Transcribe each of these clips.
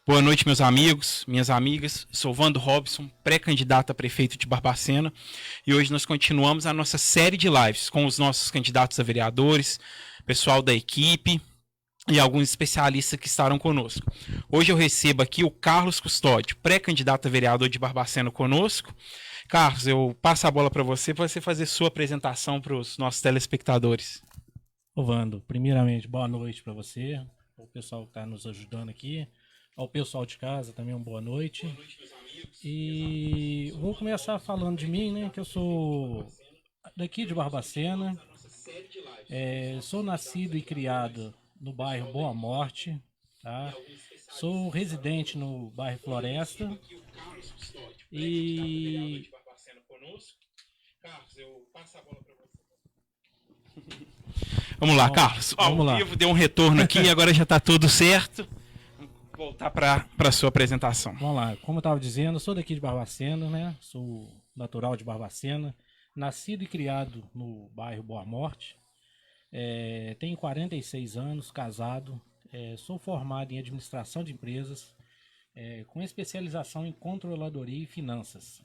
Boa noite, meus amigos, minhas amigas. Sou Vando Robson, pré-candidato a prefeito de Barbacena. E hoje nós continuamos a nossa série de lives com os nossos candidatos a vereadores, pessoal da equipe e alguns especialistas que estarão conosco. Hoje eu recebo aqui o Carlos Custódio, pré-candidato a vereador de Barbacena conosco. Carlos, eu passo a bola para você fazer sua apresentação para os nossos telespectadores. Ô, Vando, primeiramente, boa noite para você, o pessoal que está nos ajudando aqui, ao pessoal de casa também, uma boa noite. E vou começar falando de mim, né? Que eu sou daqui de Barbacena, sou nascido e criado no bairro Boa Morte, tá? Sou residente no bairro Floresta e Vamos lá, Carlos. Ao vamos lá. vivo deu um retorno aqui e agora já está tudo certo. Vou voltar para a sua apresentação. Vamos lá, como eu estava dizendo, eu sou daqui de Barbacena, né? Sou natural de Barbacena, nascido e criado no bairro Boa Morte. Tenho 46 anos, casado, sou formado em administração de empresas, com especialização em controladoria e finanças.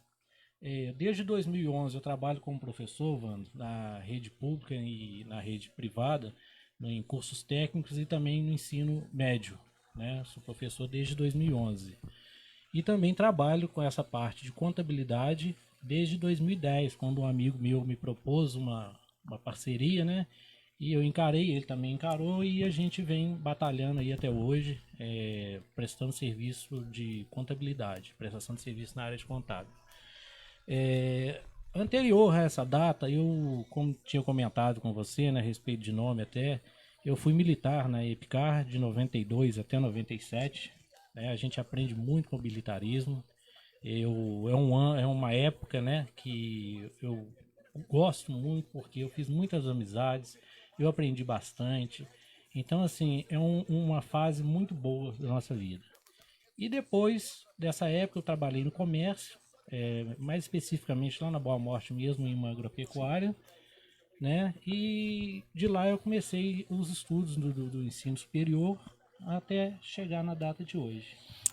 Desde 2011 eu trabalho como professor, Vando, na rede pública e na rede privada, em cursos técnicos e também no ensino médio, né? Sou professor desde 2011. E também trabalho com essa parte de contabilidade desde 2010, quando um amigo meu me propôs uma parceria, né? E eu encarei, ele também encarou e a gente vem batalhando aí até hoje, prestando serviço de contabilidade, prestação de serviço na área de contábil. Anterior a essa data, eu, como tinha comentado com você, né, a respeito de nome até, eu fui militar na EPICAR de 92 até 97. Né, a gente aprende muito com o militarismo. É uma época, né, que eu gosto muito porque eu fiz muitas amizades, eu aprendi bastante. Então, assim, uma fase muito boa da nossa vida. E depois dessa época eu trabalhei no comércio, mais especificamente lá na Boa Morte mesmo, em uma agropecuária, né? E de lá eu comecei os estudos do ensino superior até chegar na data de hoje.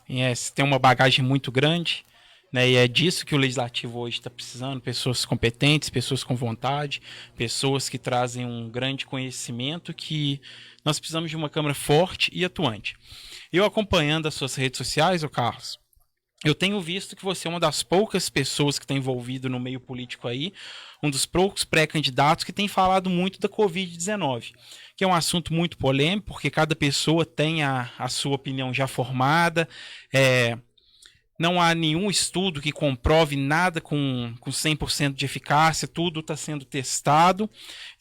Você tem uma bagagem muito grande, né? E é disso que o legislativo hoje está precisando: pessoas competentes, pessoas com vontade, pessoas que trazem um grande conhecimento, que nós precisamos de uma Câmara forte e atuante. Eu acompanhando as suas redes sociais, ô Carlos, eu tenho visto que você é uma das poucas pessoas que está envolvido no meio político aí, um dos poucos pré-candidatos que tem falado muito da Covid-19, que é um assunto muito polêmico, porque cada pessoa tem a sua opinião já formada. Não há nenhum estudo que comprove nada com 100% de eficácia, tudo está sendo testado,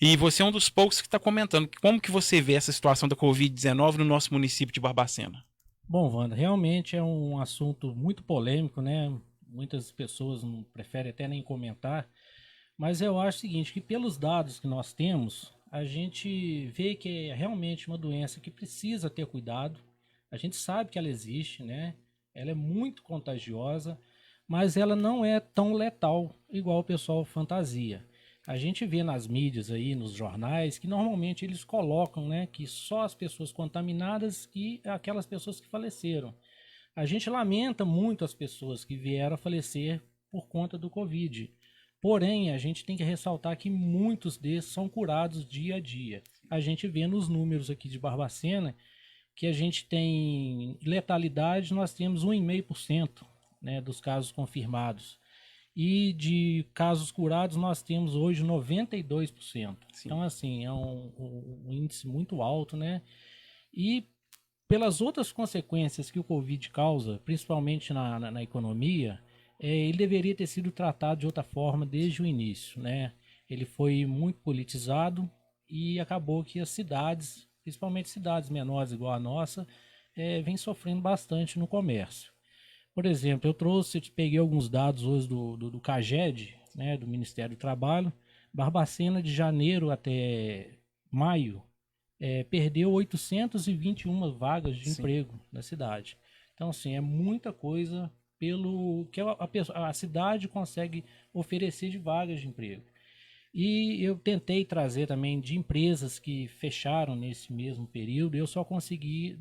e você é um dos poucos que está comentando. Como que você vê essa situação da Covid-19 no nosso município de Barbacena? Bom, Wanda, realmente é um assunto muito polêmico, né? Muitas pessoas não preferem até nem comentar, mas eu acho o seguinte, que pelos dados que nós temos, a gente vê que é realmente uma doença que precisa ter cuidado. A gente sabe que ela existe, né? Ela é muito contagiosa, mas ela não é tão letal igual o pessoal fantasia. A gente vê nas mídias aí, nos jornais, que normalmente eles colocam, né, que só as pessoas contaminadas e aquelas pessoas que faleceram. A gente lamenta muito as pessoas que vieram a falecer por conta do Covid. Porém, a gente tem que ressaltar que muitos desses são curados dia a dia. A gente vê nos números aqui de Barbacena que a gente tem letalidade, nós temos 1,5%, né, dos casos confirmados. E de casos curados nós temos hoje 92%. Sim. Então, assim, é um índice muito alto, né? E pelas outras consequências que o Covid causa, principalmente na economia, ele deveria ter sido tratado de outra forma desde o início, né? Ele foi muito politizado e acabou que as cidades, principalmente cidades menores igual a nossa, vem sofrendo bastante no comércio. Por exemplo, eu peguei alguns dados hoje do CAGED, né, do Ministério do Trabalho. Barbacena, de janeiro até maio, perdeu 821 vagas de Sim. emprego na cidade. Então, assim, é muita coisa pelo que a cidade consegue oferecer de vagas de emprego. E eu tentei trazer também de empresas que fecharam nesse mesmo período, eu só consegui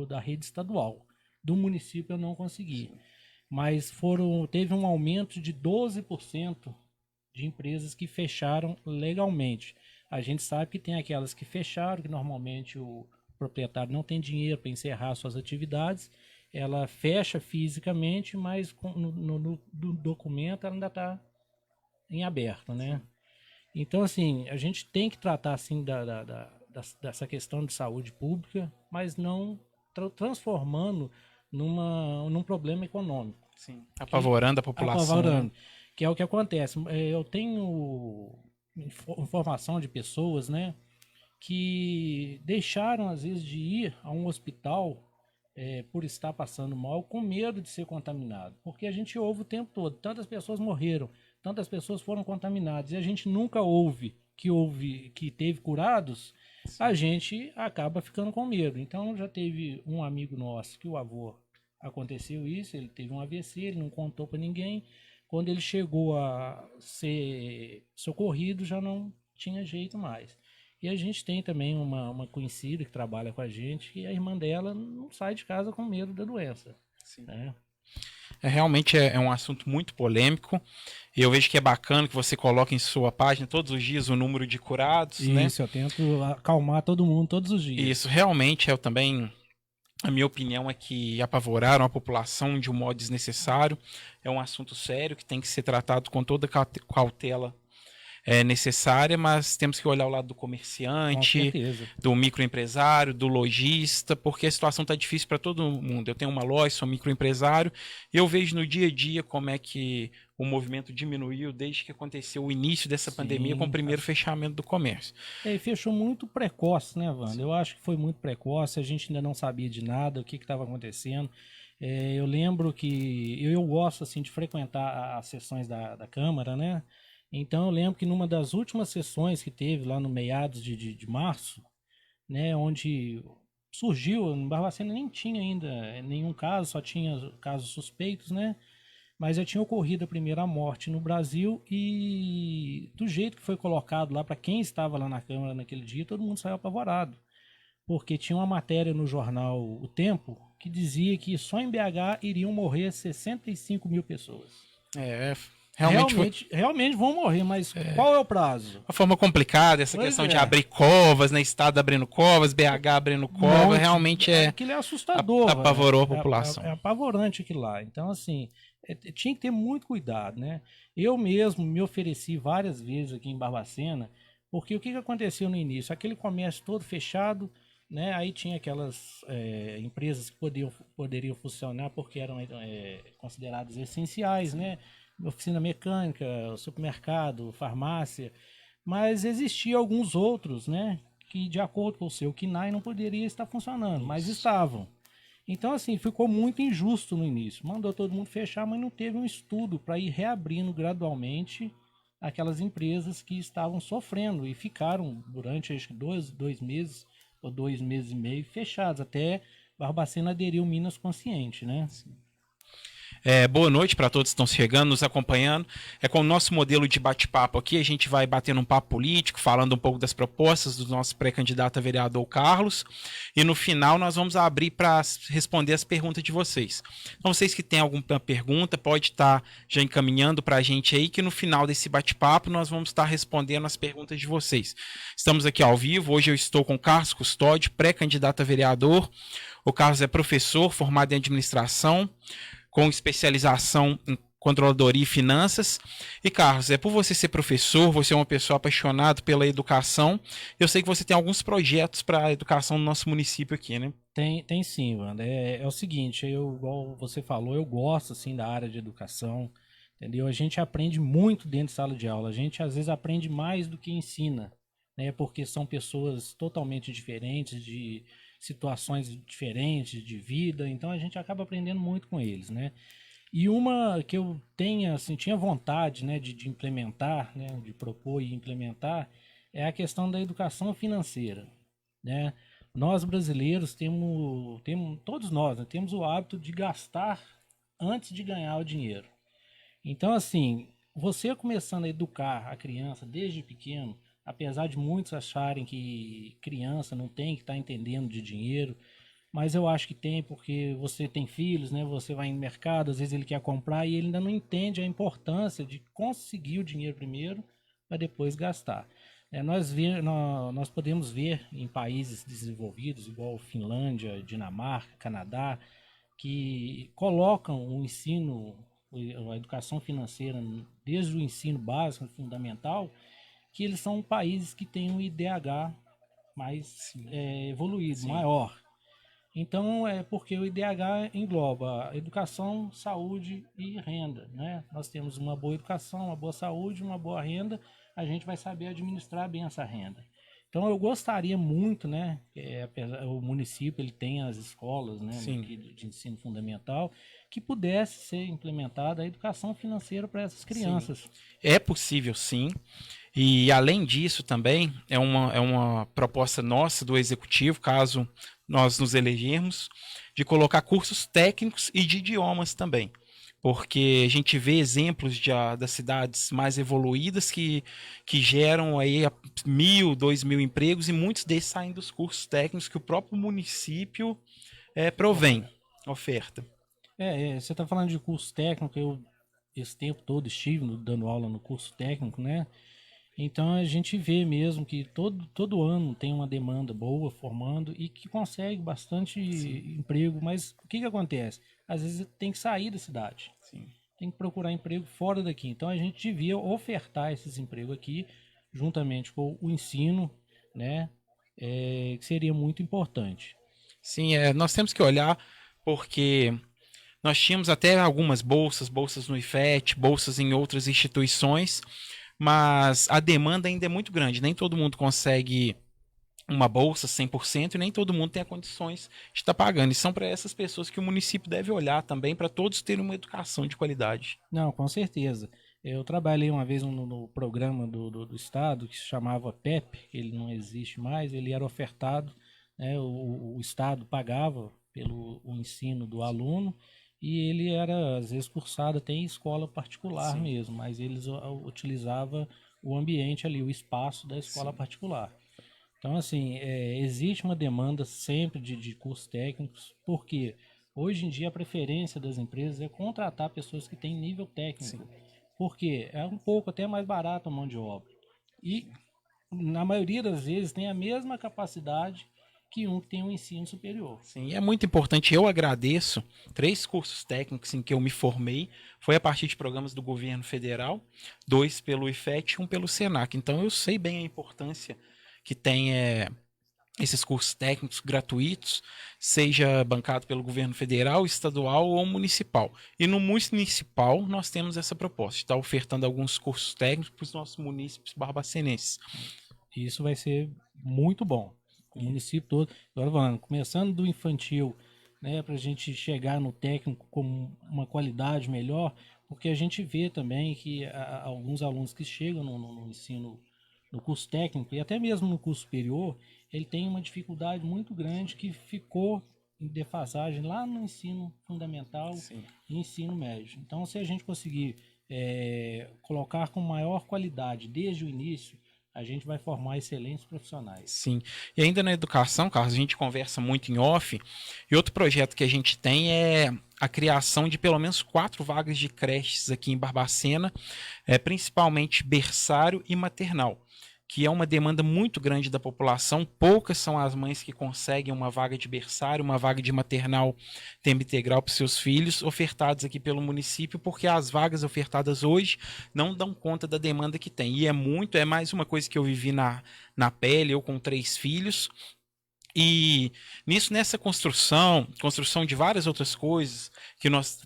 da rede estadual. do município eu não consegui. Mas teve um aumento de 12% de empresas que fecharam legalmente. A gente sabe que tem aquelas que fecharam, que normalmente o proprietário não tem dinheiro para encerrar suas atividades, ela fecha fisicamente, mas no documento ela ainda está em aberto, né? Então, assim, a gente tem que tratar, assim, dessa questão de saúde pública, mas não transformando num problema econômico. Sim. Apavorando a população. Apavorando, que é o que acontece. Eu tenho informação de pessoas, né, que deixaram, às vezes, de ir a um hospital por estar passando mal, com medo de ser contaminado. Porque a gente ouve o tempo todo, tantas pessoas morreram, tantas pessoas foram contaminadas, e a gente nunca ouve que teve curados. Sim. A gente acaba ficando com medo. Então já teve um amigo nosso que o avô aconteceu isso, ele teve um AVC, ele não contou para ninguém. Quando ele chegou a ser socorrido, já não tinha jeito mais. E a gente tem também uma conhecida que trabalha com a gente, que a irmã dela não sai de casa com medo da doença. Sim. Realmente é um assunto muito polêmico. E eu vejo que é bacana que você coloque em sua página todos os dias o número de curados. Isso, né? Eu tento acalmar todo mundo todos os dias. Isso, realmente eu também... A minha opinião é que apavoraram a população de um modo desnecessário. É um assunto sério que tem que ser tratado com toda cautela necessária, mas temos que olhar o lado do comerciante, do microempresário, do lojista, porque a situação está difícil para todo mundo. Eu tenho uma loja, sou microempresário, e eu vejo no dia a dia como é que o movimento diminuiu desde que aconteceu o início dessa pandemia com o primeiro fechamento do comércio. E fechou muito precoce, né, Wanda? Eu acho que foi muito precoce, a gente ainda não sabia de nada, o que estava acontecendo. Eu lembro que eu gosto assim, de frequentar as sessões da Câmara, né? Então eu lembro que numa das últimas sessões que teve lá no meados de março, né, onde surgiu, em Barbacena nem tinha ainda nenhum caso, só tinha casos suspeitos, né? Mas já tinha ocorrido a primeira morte no Brasil e do jeito que foi colocado lá, para quem estava lá na Câmara naquele dia, todo mundo saiu apavorado. Porque tinha uma matéria no jornal O Tempo que dizia que só em BH iriam morrer 65 mil pessoas. Realmente vão morrer, mas qual é o prazo? Uma forma complicada, essa questão de abrir covas, né? Estado abrindo covas, BH abrindo covas, realmente aquilo é assustador. Apavorou a população. É apavorante aquilo lá. Então, assim, tinha que ter muito cuidado, né? Eu mesmo me ofereci várias vezes aqui em Barbacena, porque o que aconteceu no início? Aquele comércio todo fechado, né? Aí tinha aquelas empresas que poderiam funcionar porque eram consideradas essenciais, né? Oficina mecânica, supermercado, farmácia, mas existia alguns outros, né, que de acordo com o seu KNAI não poderia estar funcionando, mas estavam. Então, assim, ficou muito injusto no início. Mandou todo mundo fechar, mas não teve um estudo para ir reabrindo gradualmente aquelas empresas que estavam sofrendo e ficaram durante, acho que 2 meses ou 2 meses e meio fechados, até Barbacena aderiu Minas Consciente, né? Sim. Boa noite para todos que estão chegando, nos acompanhando. Com o nosso modelo de bate-papo aqui, a gente vai batendo um papo político, falando um pouco das propostas do nosso pré-candidato a vereador Carlos. E no final nós vamos abrir para responder as perguntas de vocês. Então, vocês que têm alguma pergunta, pode estar já encaminhando para a gente aí, que no final desse bate-papo nós vamos estar respondendo as perguntas de vocês. Estamos aqui ao vivo, hoje eu estou com o Carlos Custódio, pré-candidato a vereador. O Carlos é professor, formado em administração, com especialização em controladoria e finanças. E, Carlos, por você ser professor, você é uma pessoa apaixonada pela educação, eu sei que você tem alguns projetos para a educação no nosso município aqui, né? Tem sim, Wanda. É o seguinte, igual você falou, eu gosto assim da área de educação, entendeu? A gente aprende muito dentro de sala de aula, a gente às vezes aprende mais do que ensina, né? Porque são pessoas totalmente diferentes, de situações diferentes de vida, então a gente acaba aprendendo muito com eles, né? E uma que eu tinha vontade, né, de implementar, né, de propor e implementar, é a questão da educação financeira, né? Nós brasileiros todos nós, né, temos o hábito de gastar antes de ganhar o dinheiro. Então, assim, você começando a educar a criança desde pequeno, apesar de muitos acharem que criança não tem que estar entendendo de dinheiro, mas eu acho que tem porque você tem filhos, né? Você vai em mercado, às vezes ele quer comprar e ele ainda não entende a importância de conseguir o dinheiro primeiro para depois gastar. Nós podemos ver em países desenvolvidos, igual Finlândia, Dinamarca, Canadá, que colocam o ensino, a educação financeira, desde o ensino básico, fundamental, que eles são países que têm um IDH mais Sim, evoluído, sim, maior. Então, é porque o IDH engloba educação, saúde e renda, né? Nós temos uma boa educação, uma boa saúde, uma boa renda, a gente vai saber administrar bem essa renda. Então, eu gostaria muito, né? O município ele tem as escolas, né? sim. De ensino fundamental, que pudesse ser implementada a educação financeira para essas Sim. crianças. É possível, sim. E além disso também é uma proposta nossa do executivo, caso nós nos elegermos, de colocar cursos técnicos e de idiomas também. Porque a gente vê exemplos das cidades mais evoluídas que geram aí 1.000, 2.000 empregos e muitos desses saem dos cursos técnicos que o próprio município provém, Oferta. oferta. Você está falando de curso técnico, eu esse tempo todo estive dando aula no curso técnico, né? Então a gente vê mesmo que todo ano tem uma demanda boa formando e que consegue bastante Sim, emprego, mas o que acontece? Às vezes tem que sair da cidade, sim. tem que procurar emprego fora daqui. Então a gente devia ofertar esses empregos aqui, juntamente com o ensino, né? Que seria muito importante. Sim, nós temos que olhar porque nós tínhamos até algumas bolsas, bolsas no IFET, bolsas em outras instituições, mas a demanda ainda é muito grande. Nem todo mundo consegue uma bolsa 100% e nem todo mundo tem as condições de estar pagando. E são para essas pessoas que o município deve olhar também, para todos terem uma educação de qualidade. Não, com certeza. Eu trabalhei uma vez no programa do Estado que se chamava PEP, ele não existe mais, ele era ofertado, né, o Estado pagava pelo o ensino do aluno e ele era, às vezes, cursado até em escola particular Sim, mesmo, mas eles utilizavam o ambiente ali, o espaço da escola sim, particular. Então, assim, existe uma demanda sempre de cursos técnicos, porque hoje em dia a preferência das empresas é contratar pessoas que têm nível sim, técnico, porque é um pouco até mais barato a mão de obra. E, na maioria das vezes, tem a mesma capacidade que um que tem um ensino superior. sim. E é muito importante. Eu agradeço 3 cursos técnicos em que eu me formei. Foi a partir de programas do governo federal, 2 pelo IFET e 1 pelo Senac. Então eu sei bem a importância que tem esses cursos técnicos gratuitos, seja bancado pelo governo federal, estadual ou municipal. E no municipal nós temos essa proposta, de estar ofertando alguns cursos técnicos para os nossos munícipes barbacenenses. E isso vai ser muito bom. O município todo, agora falando, começando do infantil, né, para a gente chegar no técnico com uma qualidade melhor, porque a gente vê também que alguns alunos que chegam no ensino, no curso técnico e até mesmo no curso superior, ele tem uma dificuldade muito grande que ficou em defasagem lá no ensino fundamental Sim. e ensino médio. Então, se a gente conseguir colocar com maior qualidade desde o início, a gente vai formar excelentes profissionais. Sim. E ainda na educação, Carlos, a gente conversa muito em off. E outro projeto que a gente tem é a criação de pelo menos 4 vagas de creches aqui em Barbacena, principalmente berçário e maternal, que é uma demanda muito grande da população. Poucas são as mães que conseguem uma vaga de berçário, uma vaga de maternal tempo integral para seus filhos, ofertados aqui pelo município, porque as vagas ofertadas hoje não dão conta da demanda que tem. E é mais uma coisa que eu vivi na pele, eu com 3 filhos. E nessa construção de várias outras coisas que nós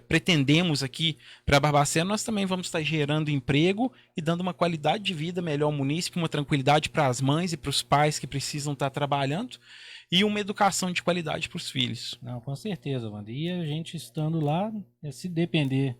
pretendemos aqui para Barbacena, nós também vamos estar gerando emprego e dando uma qualidade de vida melhor ao município, uma tranquilidade para as mães e para os pais que precisam estar trabalhando e uma educação de qualidade para os filhos. Não, com certeza, Wander. E a gente estando lá, se depender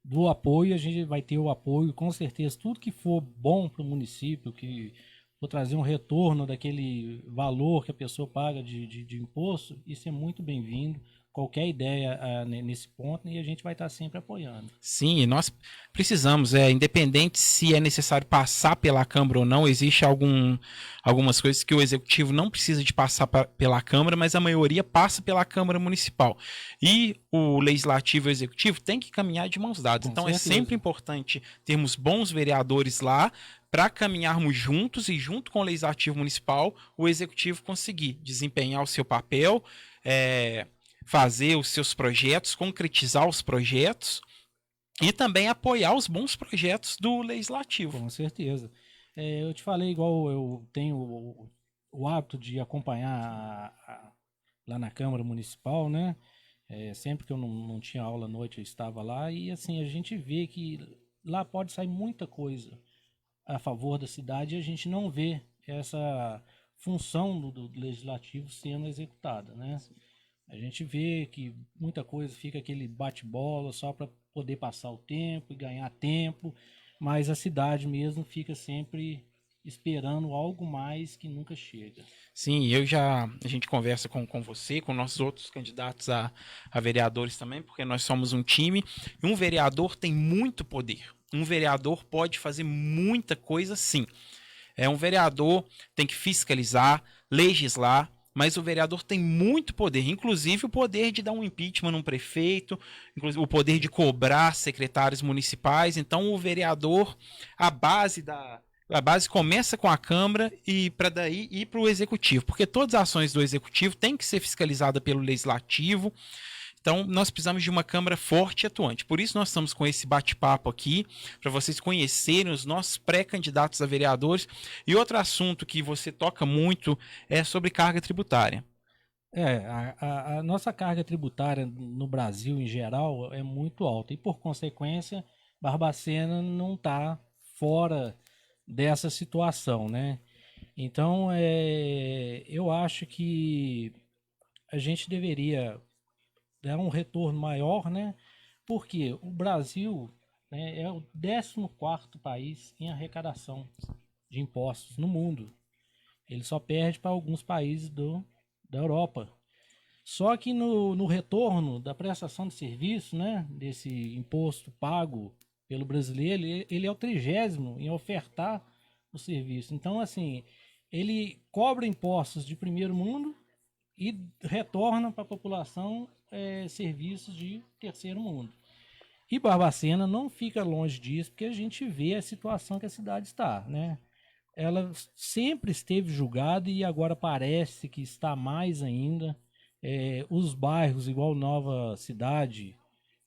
do apoio, a gente vai ter o apoio, com certeza. Tudo que for bom para o município, que for trazer um retorno daquele valor que a pessoa paga de imposto, isso é muito bem-vindo. qualquer ideia nesse ponto e a gente vai estar sempre apoiando. Sim, nós precisamos, independente se é necessário passar pela Câmara ou não, existe algumas coisas que o Executivo não precisa de passar pela Câmara, mas a maioria passa pela Câmara Municipal. E o Legislativo e o Executivo têm que caminhar de mãos dadas. Com então certeza. É sempre importante termos bons vereadores lá para caminharmos juntos e junto com o Legislativo Municipal, o Executivo conseguir desempenhar o seu papel, fazer os seus projetos, concretizar os projetos e também apoiar os bons projetos do Legislativo. Com certeza. Eu te falei, igual eu tenho o hábito de acompanhar lá na Câmara Municipal, né? Sempre que eu não tinha aula à noite, eu estava lá e assim, a gente vê que lá pode sair muita coisa a favor da cidade e a gente não vê essa função do legislativo sendo executada, né? A gente vê que muita coisa fica aquele bate-bola só para poder passar o tempo e ganhar tempo, mas a cidade mesmo fica sempre esperando algo mais que nunca chega. Sim, a gente conversa com você, com nossos outros candidatos a vereadores também, porque nós somos um time e um vereador tem muito poder. Um vereador pode fazer muita coisa, sim. Um vereador tem que fiscalizar, legislar, mas o vereador tem muito poder, inclusive o poder de dar um impeachment num prefeito, inclusive o poder de cobrar secretários municipais. Então o vereador, a base começa com a Câmara e para daí ir para o Executivo, porque todas as ações do Executivo têm que ser fiscalizadas pelo Legislativo. Então, nós precisamos de uma Câmara forte e atuante. Por isso, nós estamos com esse bate-papo aqui, para vocês conhecerem os nossos pré-candidatos a vereadores. E outro assunto que você toca muito é sobre carga tributária. A nossa carga tributária no Brasil, em geral, é muito alta. E, por consequência, Barbacena não está fora dessa situação, né? Então, eu acho que a gente deveria dar um retorno maior, né? Porque o Brasil, né, é o 14º país em arrecadação de impostos no mundo. Ele só perde para alguns países da Europa. Só que no retorno da prestação de serviço, né, desse imposto pago pelo brasileiro, ele é o 30º em ofertar o serviço. Então, assim, ele cobra impostos de primeiro mundo e retorna para a população serviços de terceiro mundo. E Barbacena não fica longe disso, porque a gente vê a situação que a cidade está, né? Ela sempre esteve julgada e agora parece que está mais ainda. Os bairros, igual Nova Cidade,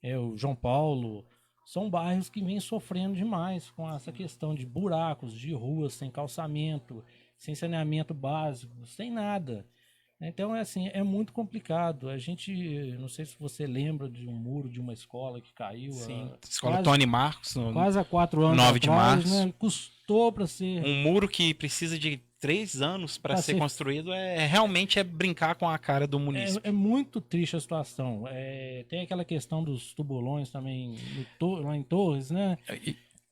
o João Paulo, são bairros que vêm sofrendo demais com essa questão de buracos, de ruas sem calçamento, sem saneamento básico, sem nada. Então, é muito complicado. A gente, não sei se você lembra de um muro de uma escola que caiu. Sim, escola Tony Marcos. Quase há 4 anos 9 de atrás, março. né? Custou para ser... Um muro que precisa de 3 anos para ser construído, realmente brincar com a cara do município. É muito triste a situação. Tem aquela questão dos tubulões também, lá em Torres, né?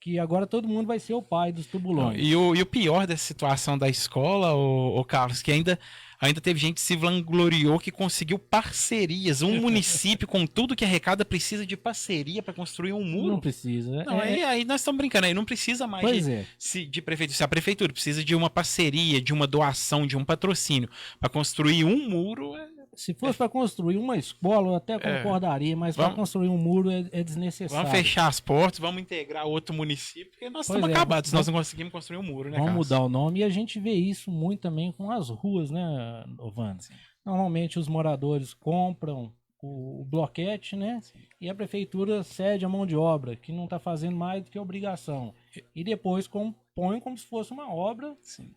Que agora todo mundo vai ser o pai dos tubulões. E o pior dessa situação da escola, o Carlos, que ainda teve gente que se vangloriou que conseguiu parcerias. Um município com tudo que arrecada precisa de parceria para construir um muro. Não precisa. Não, aí nós estamos brincando, aí não precisa mais de prefeitura. Se a prefeitura precisa de uma parceria, de uma doação, de um patrocínio para construir um muro... Se fosse para construir uma escola, eu até concordaria, mas para construir um muro é desnecessário. Vamos fechar as portas, vamos integrar outro município, porque nós estamos acabados, nós não conseguimos construir um muro, né, Vamos Carlos? mudar o nome e a gente vê isso muito também com as ruas, né, Ovana? Normalmente os moradores compram o bloquete, né? Sim. E a prefeitura cede a mão de obra, que não está fazendo mais do que obrigação. E depois põe como se fosse uma obra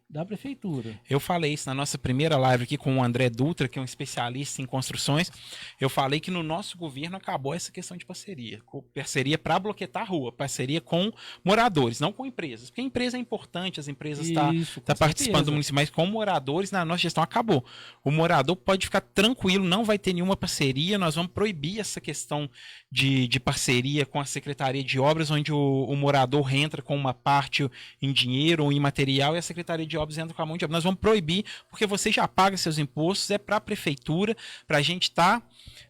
da prefeitura. Eu falei isso na nossa primeira live aqui com o André Dutra, que é um especialista em construções. Eu falei que no nosso governo acabou essa questão de parceria. Parceria para bloquetar a rua, parceria com moradores, não com empresas. Porque a empresa é importante, as empresas estão participando do município, mas com moradores na nossa gestão acabou. O morador pode ficar tranquilo, não vai ter nenhuma parceria, nós vamos proibir essa questão de parceria com a Secretaria de Obras, onde o morador entra com uma parte em dinheiro ou em material e a Secretaria de Obras entra com a mão de obra. Nós vamos proibir, porque você já paga seus impostos, é para a prefeitura, para a gente estar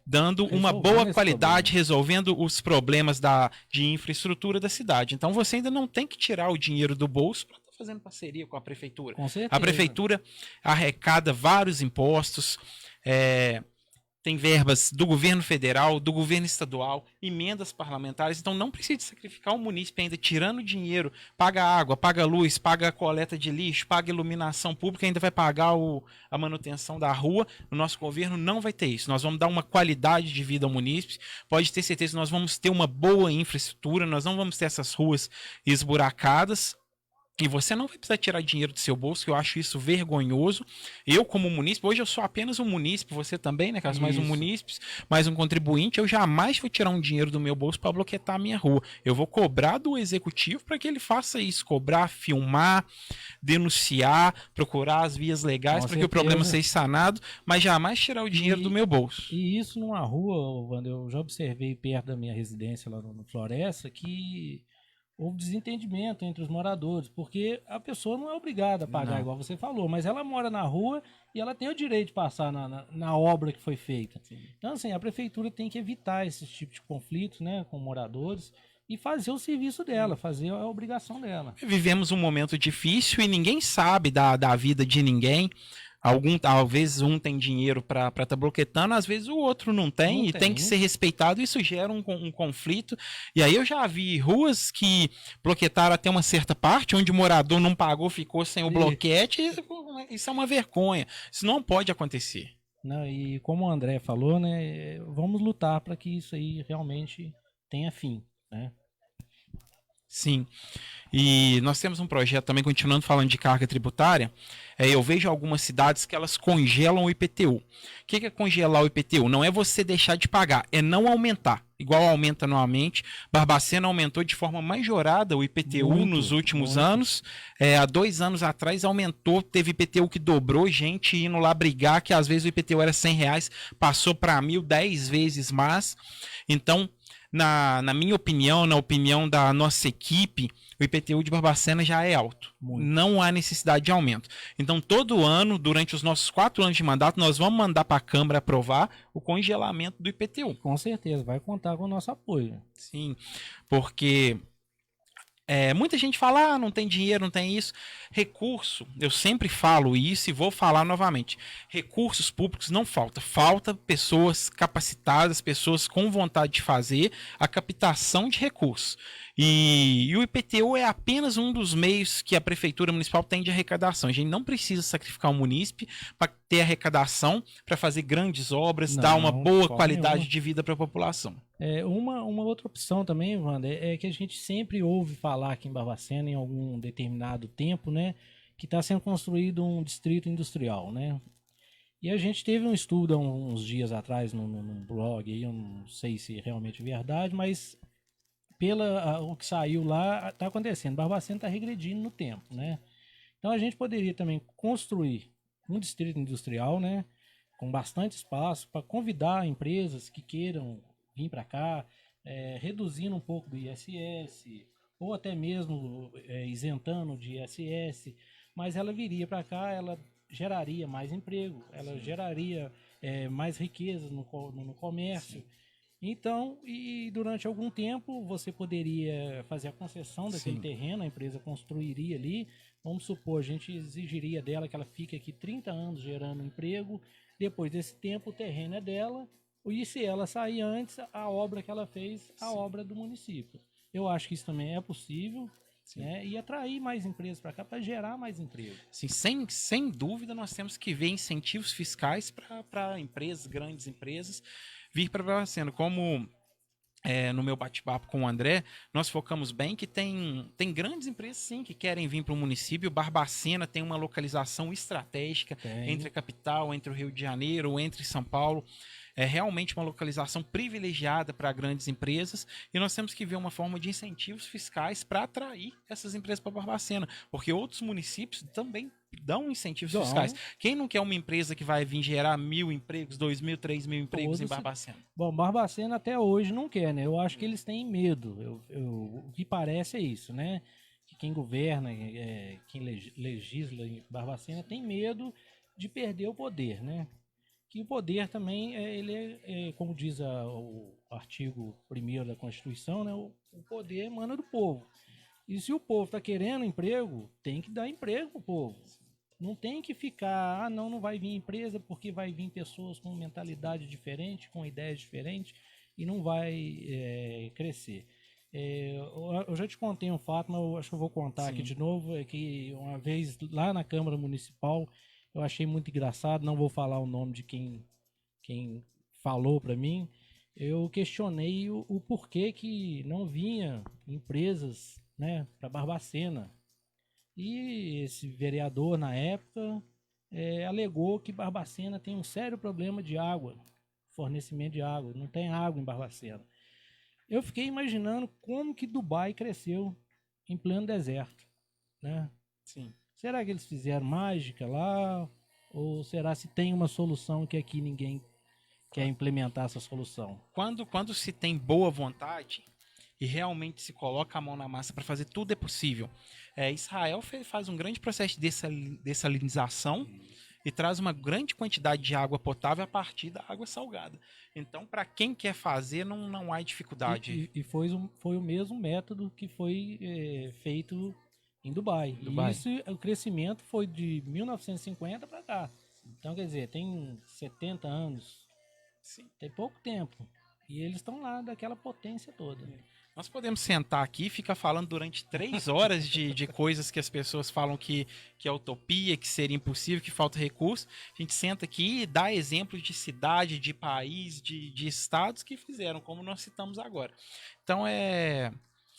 dando uma boa qualidade, resolvendo os problemas de infraestrutura da cidade. Então você ainda não tem que tirar o dinheiro do bolso para estar fazendo parceria com a prefeitura. Com certeza. A prefeitura arrecada vários impostos, tem verbas do governo federal, do governo estadual, emendas parlamentares, então não precisa sacrificar o munícipe ainda tirando dinheiro, paga água, paga luz, paga a coleta de lixo, paga iluminação pública, ainda vai pagar a manutenção da rua. No nosso governo não vai ter isso. Nós vamos dar uma qualidade de vida ao munícipe, pode ter certeza que nós vamos ter uma boa infraestrutura, nós não vamos ter essas ruas esburacadas. E você não vai precisar tirar dinheiro do seu bolso, que eu acho isso vergonhoso. Eu, como munícipe, hoje eu sou apenas um munícipe, você também, né, Carlos? Mais um munícipe, mais um contribuinte. Eu jamais vou tirar um dinheiro do meu bolso para bloquear a minha rua. Eu vou cobrar do executivo para que ele faça isso, cobrar, filmar, denunciar, procurar as vias legais para que o problema seja sanado, mas jamais tirar o dinheiro do meu bolso. E isso numa rua, Wander, eu já observei perto da minha residência lá no Floresta que houve desentendimento entre os moradores, porque a pessoa não é obrigada a pagar, igual você falou, mas ela mora na rua e ela tem o direito de passar na obra que foi feita. Sim. Então, assim, a prefeitura tem que evitar esse tipo de conflitos, né, com moradores e fazer o serviço dela, fazer a obrigação dela. Vivemos um momento difícil e ninguém sabe da vida de ninguém. Às vezes um tem dinheiro para estar bloqueando, às vezes o outro não tem, e tem que ser respeitado. Isso gera um conflito. E aí eu já vi ruas que bloquearam até uma certa parte, onde o morador não pagou, ficou sem o bloquete. Isso é uma vergonha. Isso não pode acontecer. Não, e como o André falou, né, vamos lutar para que isso aí realmente tenha fim, né? Sim. E nós temos um projeto também, continuando falando de carga tributária, eu vejo algumas cidades que elas congelam o IPTU. O que é congelar o IPTU? Não é você deixar de pagar, é não aumentar. Igual aumenta anualmente. Barbacena aumentou de forma majorada o IPTU nos últimos anos. Há 2 anos atrás aumentou, teve IPTU que dobrou, gente indo lá brigar, que às vezes o IPTU era R$100, passou para 1.000, 10 vezes mais. Então, na minha opinião, na opinião da nossa equipe, o IPTU de Barbacena já é alto. Muito. Não há necessidade de aumento. Então, todo ano, durante os nossos 4 anos de mandato, nós vamos mandar para a Câmara aprovar o congelamento do IPTU. Com certeza, vai contar com o nosso apoio. Sim, porque muita gente fala, não tem dinheiro, não tem isso. Recurso, eu sempre falo isso e vou falar novamente. Recursos públicos não falta. Falta pessoas capacitadas, pessoas com vontade de fazer a captação de recursos. E o IPTU é apenas um dos meios que a Prefeitura Municipal tem de arrecadação. A gente não precisa sacrificar o munícipe para ter arrecadação, para fazer grandes obras, dar uma boa qualidade de vida para a população. Uma outra opção também, Wander, é que a gente sempre ouve falar aqui em Barbacena, em algum determinado tempo, né, que está sendo construído um distrito industrial, né? E a gente teve um estudo há uns dias atrás num blog, aí, eu não sei se é realmente verdade, mas o que saiu lá está acontecendo. Barbacena está regredindo no tempo, né? Então a gente poderia também construir um distrito industrial, né, com bastante espaço para convidar empresas que queiram vir para cá, reduzindo um pouco do ISS, ou até mesmo isentando de ISS, mas ela viria para cá, ela geraria mais emprego, ela geraria mais riqueza no comércio. Sim. Então, e durante algum tempo você poderia fazer a concessão daquele terreno, a empresa construiria ali, vamos supor, a gente exigiria dela que ela fique aqui 30 anos gerando emprego, depois desse tempo o terreno é dela, e se ela sair antes, a obra que ela fez, a obra do município. Eu acho que isso também é possível, né? E atrair mais empresas para cá, para gerar mais emprego. Sim, sem dúvida nós temos que ver incentivos fiscais para empresas, grandes empresas, vir para Barbacena. Como no meu bate-papo com o André, nós focamos bem que tem grandes empresas sim que querem vir para o município. Barbacena tem uma localização estratégica entre a capital, entre o Rio de Janeiro, entre São Paulo. É realmente uma localização privilegiada para grandes empresas e nós temos que ver uma forma de incentivos fiscais para atrair essas empresas para Barbacena, porque outros municípios também dão incentivos fiscais. Quem não quer uma empresa que vai vir gerar 1.000 empregos, 2.000, 3.000 empregos em Barbacena? Bom, Barbacena até hoje não quer, né? Eu acho que eles têm medo. O que parece é isso, né? que quem governa, quem legisla em Barbacena tem medo de perder o poder, né? Que o poder também, como diz o artigo 1º da Constituição, né? O poder emana do povo. E se o povo está querendo emprego, tem que dar emprego para o povo. Não tem que ficar, não vai vir empresa porque vai vir pessoas com mentalidade diferente, com ideias diferentes e não vai crescer. Eu já te contei um fato, mas eu acho que eu vou contar aqui de novo, é que uma vez lá na Câmara Municipal, eu achei muito engraçado, não vou falar o nome de quem falou para mim, eu questionei o porquê que não vinha empresas, né, para Barbacena. E esse vereador, na época, alegou que Barbacena tem um sério problema de água, fornecimento de água, não tem água em Barbacena. Eu fiquei imaginando como que Dubai cresceu em pleno deserto, né? Sim. Será que eles fizeram mágica lá? Ou será se tem uma solução que aqui ninguém quer implementar essa solução? Quando se tem boa vontade e realmente se coloca a mão na massa para fazer, tudo é possível. Israel faz um grande processo de dessalinização e traz uma grande quantidade de água potável a partir da água salgada. Então, para quem quer fazer, não há dificuldade. E foi o mesmo método que foi feito em Dubai. E isso, o crescimento foi de 1950 para cá. Então, quer dizer, tem 70 anos. Sim. Tem pouco tempo. E eles estão lá daquela potência toda. Nós podemos sentar aqui e ficar falando durante 3 horas de coisas que as pessoas falam que é utopia, que seria impossível, que falta recurso. A gente senta aqui e dá exemplos de cidade, de país, de estados que fizeram, como nós citamos agora. Então,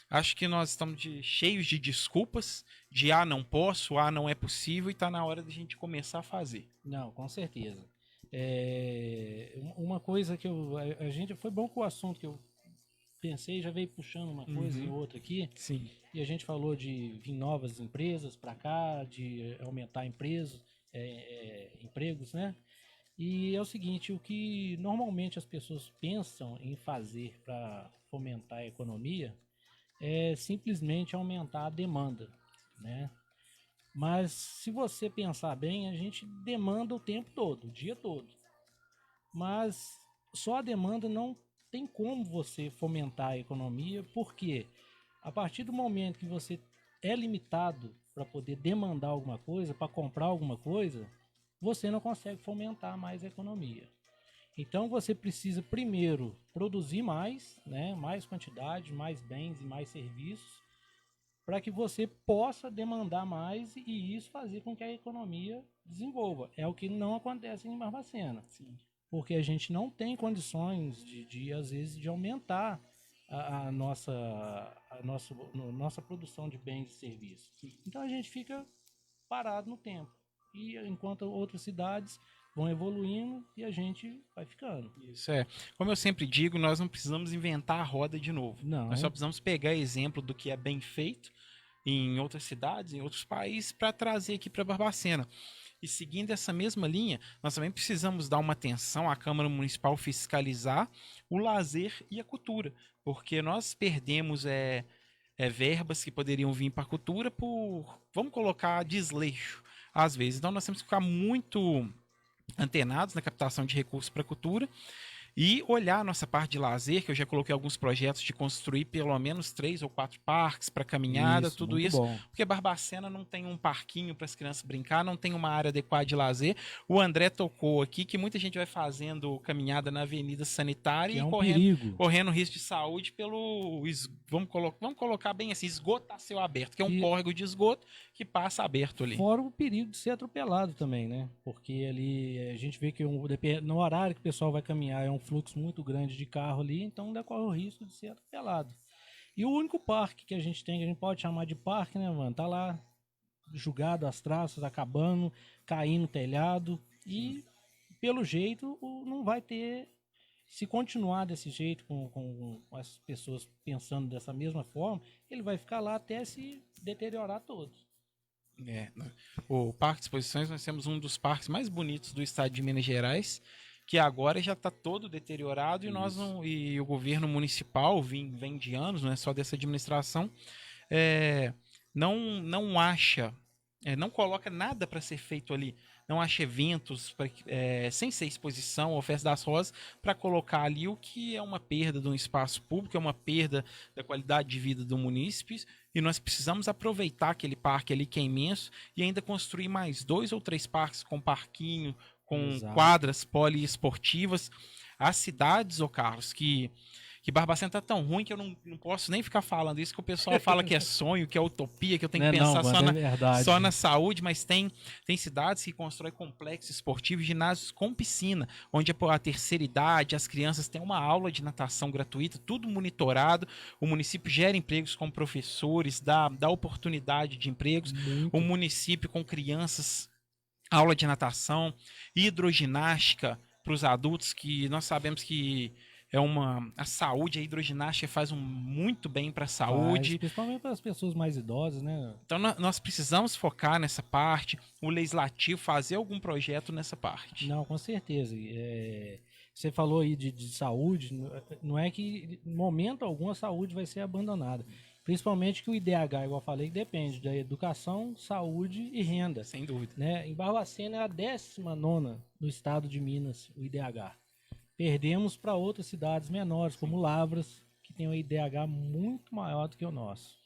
acho que nós estamos cheios de desculpas, de não posso, não é possível, e está na hora de a gente começar a fazer. Não, com certeza. Uma coisa que a gente, foi bom com o assunto que eu pensei, já veio puxando uma coisa e outra aqui. Sim. E a gente falou de vir novas empresas para cá, de aumentar empregos, né? E é o seguinte, o que normalmente as pessoas pensam em fazer para fomentar a economia é simplesmente aumentar a demanda, né? Mas se você pensar bem, a gente demanda o tempo todo, o dia todo. Mas só a demanda não tem como você fomentar a economia, porque a partir do momento que você é limitado para poder demandar alguma coisa, para comprar alguma coisa, você não consegue fomentar mais a economia. Então você precisa primeiro produzir mais, né, mais quantidade, mais bens e mais serviços, para que você possa demandar mais e isso fazer com que a economia desenvolva. É o que não acontece em Barbacena. Sim. Porque a gente não tem condições às vezes, de aumentar a nossa produção de bens e serviços. Então a gente fica parado no tempo. E enquanto outras cidades vão evoluindo e a gente vai ficando. Isso como eu sempre digo, nós não precisamos inventar a roda de novo. Não. Nós só precisamos pegar exemplo do que é bem feito em outras cidades, em outros países, para trazer aqui para Barbacena. E seguindo essa mesma linha, nós também precisamos dar uma atenção à Câmara Municipal fiscalizar o lazer e a cultura, porque nós perdemos verbas que poderiam vir para a cultura por, vamos colocar, desleixo, às vezes. Então nós temos que ficar muito antenados na captação de recursos para a cultura e olhar a nossa parte de lazer, que eu já coloquei alguns projetos de construir pelo menos 3 ou 4 parques para caminhada, tudo isso. Bom. Porque Barbacena não tem um parquinho para as crianças brincar, não tem uma área adequada de lazer. O André tocou aqui que muita gente vai fazendo caminhada na Avenida Sanitária e correndo risco de saúde pelo, vamos colocar bem assim, esgoto a céu aberto, que é um córrego de esgoto que passa aberto ali. Fora o perigo de ser atropelado também, né? Porque ali a gente vê que no horário que o pessoal vai caminhar é um fluxo muito grande de carro ali, então decorre o risco de ser atropelado. E o único parque que a gente tem, que a gente pode chamar de parque, né, mano? Tá lá jogado as traças, acabando, caindo no telhado e pelo jeito não vai ter, se continuar desse jeito com as pessoas pensando dessa mesma forma, ele vai ficar lá até se deteriorar todo. O Parque de Exposições, nós temos um dos parques mais bonitos do estado de Minas Gerais, que agora já está todo deteriorado e o governo municipal vem de anos, não é só dessa administração, não acha, não coloca nada para ser feito ali, não acha eventos sem ser exposição ou festa das rosas para colocar ali, o que é uma perda de um espaço público, é uma perda da qualidade de vida do munícipe, e nós precisamos aproveitar aquele parque ali que é imenso e ainda construir mais 2 ou 3 parques com parquinho, com Exato. quadras poliesportivas. As cidades, ô Carlos, que Barbacena tá tão ruim que eu não posso nem ficar falando isso, que o pessoal fala que é sonho, que é utopia, que eu tenho Não que é não, pensar mano, é verdade. só na saúde, mas tem cidades que constroem complexos esportivos, ginásios com piscina, onde a terceira idade, as crianças têm uma aula de natação gratuita, tudo monitorado, o município gera empregos com professores, dá oportunidade de empregos, o Muito. município com crianças, aula de natação, hidroginástica para os adultos, que nós sabemos que a saúde, a hidroginástica faz muito bem para a Faz, saúde. principalmente para as pessoas mais idosas, né? Então nós precisamos focar nessa parte, o legislativo fazer algum projeto nessa parte. Não, com certeza. Você falou aí de saúde, não é que em momento algum a saúde vai ser abandonada. Principalmente que o IDH, igual eu falei, depende da educação, saúde e renda. Sem dúvida. Né? Em Barbacena é a 19ª no estado de Minas, o IDH. Perdemos para outras cidades menores, como Lavras, que tem um IDH muito maior do que o nosso.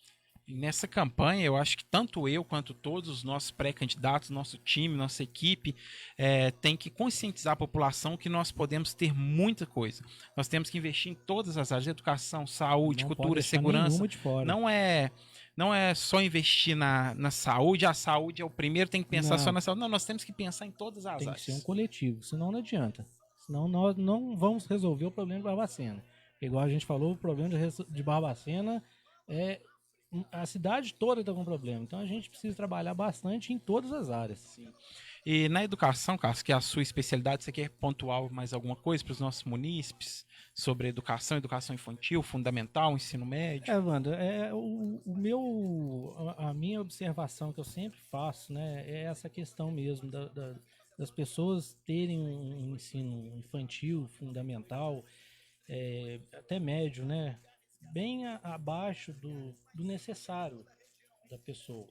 E nessa campanha, eu acho que tanto eu quanto todos os nossos pré-candidatos, nosso time, nossa equipe, tem que conscientizar a população que nós podemos ter muita coisa. Nós temos que investir em todas as áreas: educação, saúde, Não cultura, pode deixar segurança. nenhuma de fora. Não é só investir na saúde, a saúde é o primeiro, tem que pensar Não. só na saúde. Não, nós temos que pensar em todas as Tem áreas. que ser um coletivo, senão não adianta. Senão nós não vamos resolver o problema de Barbacena. Igual a gente falou, o problema de Barbacena é a cidade toda está com problema. Então a gente precisa trabalhar bastante em todas as áreas. Sim. E na educação, Carlos, que é a sua especialidade, você quer pontuar mais alguma coisa para os nossos munícipes sobre educação infantil, fundamental, ensino médio? Wanda, a minha observação que eu sempre faço, né, é essa questão mesmo das pessoas terem um ensino infantil, fundamental, até médio, né, bem abaixo do necessário da pessoa.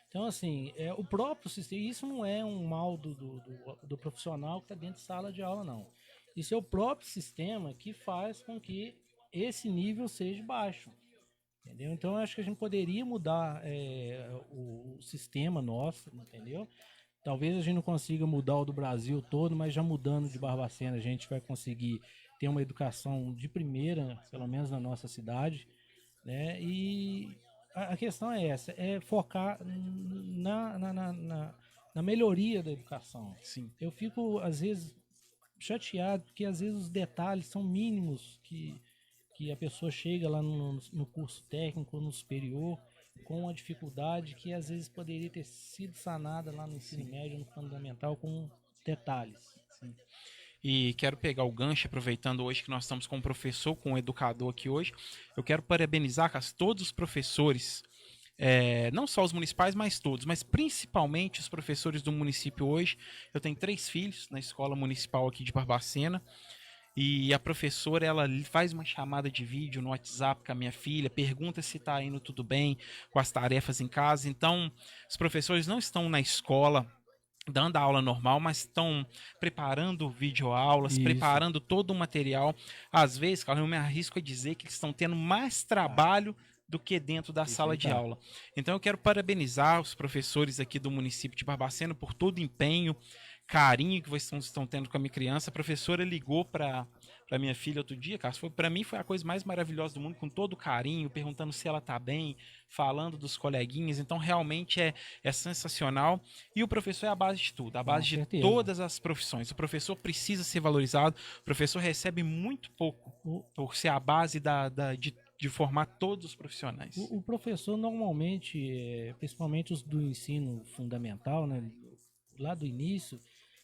Então, assim, o próprio sistema, isso não é um mal do profissional que está dentro de sala de aula, não. Isso é o próprio sistema que faz com que esse nível seja baixo. Entendeu? Então, eu acho que a gente poderia mudar o sistema nosso, entendeu? Talvez a gente não consiga mudar o do Brasil todo, mas já mudando de Barbacena, a gente vai conseguir ter uma educação de primeira, pelo menos na nossa cidade, né? E a questão é essa, é focar na melhoria da educação. Sim. Eu fico, às vezes, chateado, porque às vezes os detalhes são mínimos que a pessoa chega lá no curso técnico, no superior, com uma dificuldade que às vezes poderia ter sido sanada lá no ensino médio, no fundamental, com detalhes. Sim. E quero pegar o gancho, aproveitando hoje que nós estamos com um professor, com um educador aqui hoje. Eu quero parabenizar, Cássio, todos os professores, não só os municipais, mas todos, mas principalmente os professores do município hoje. Eu tenho 3 filhos na escola municipal aqui de Barbacena. E a professora, ela faz uma chamada de vídeo no WhatsApp com a minha filha, pergunta se está indo tudo bem com as tarefas em casa. Então, os professores não estão na escola dando a aula normal, mas estão preparando videoaulas, Isso. preparando todo o material. Às vezes, cara, eu me arrisco a dizer que eles estão tendo mais trabalho do que dentro da sala de aula. Então, eu quero parabenizar os professores aqui do município de Barbacena por todo o empenho, carinho que vocês estão tendo com a minha criança. A professora ligou para minha filha outro dia, cara. Para mim foi a coisa mais maravilhosa do mundo, com todo carinho, perguntando se ela está bem, falando dos coleguinhas. Então realmente é sensacional. E o professor é a base de tudo, a base de todas as profissões. O professor precisa ser valorizado. O professor recebe muito pouco por ser a base de formar todos os profissionais. O professor normalmente, principalmente os do ensino fundamental, né, lá do início,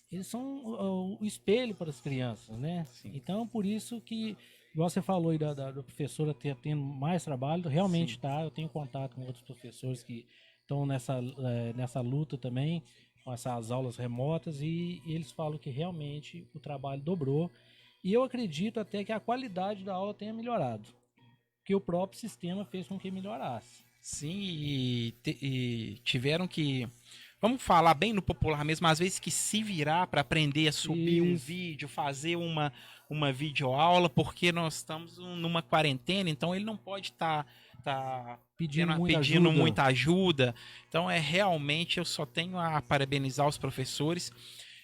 eles são o espelho para as crianças, né? Sim. Então, por isso que, igual você falou aí da professora tendo mais trabalho, realmente Sim. tá. Eu tenho contato com outros professores que estão nessa luta também, com essas aulas remotas, e eles falam que realmente o trabalho dobrou. E eu acredito até que a qualidade da aula tenha melhorado, que o próprio sistema fez com que melhorasse. Sim, e tiveram que, vamos falar bem no popular mesmo, às vezes que se virar para aprender a subir um Isso. vídeo, fazer uma videoaula, porque nós estamos numa quarentena, então ele não pode estar Pedindo muita pedindo ajuda. muita ajuda. Então realmente eu só tenho a parabenizar os professores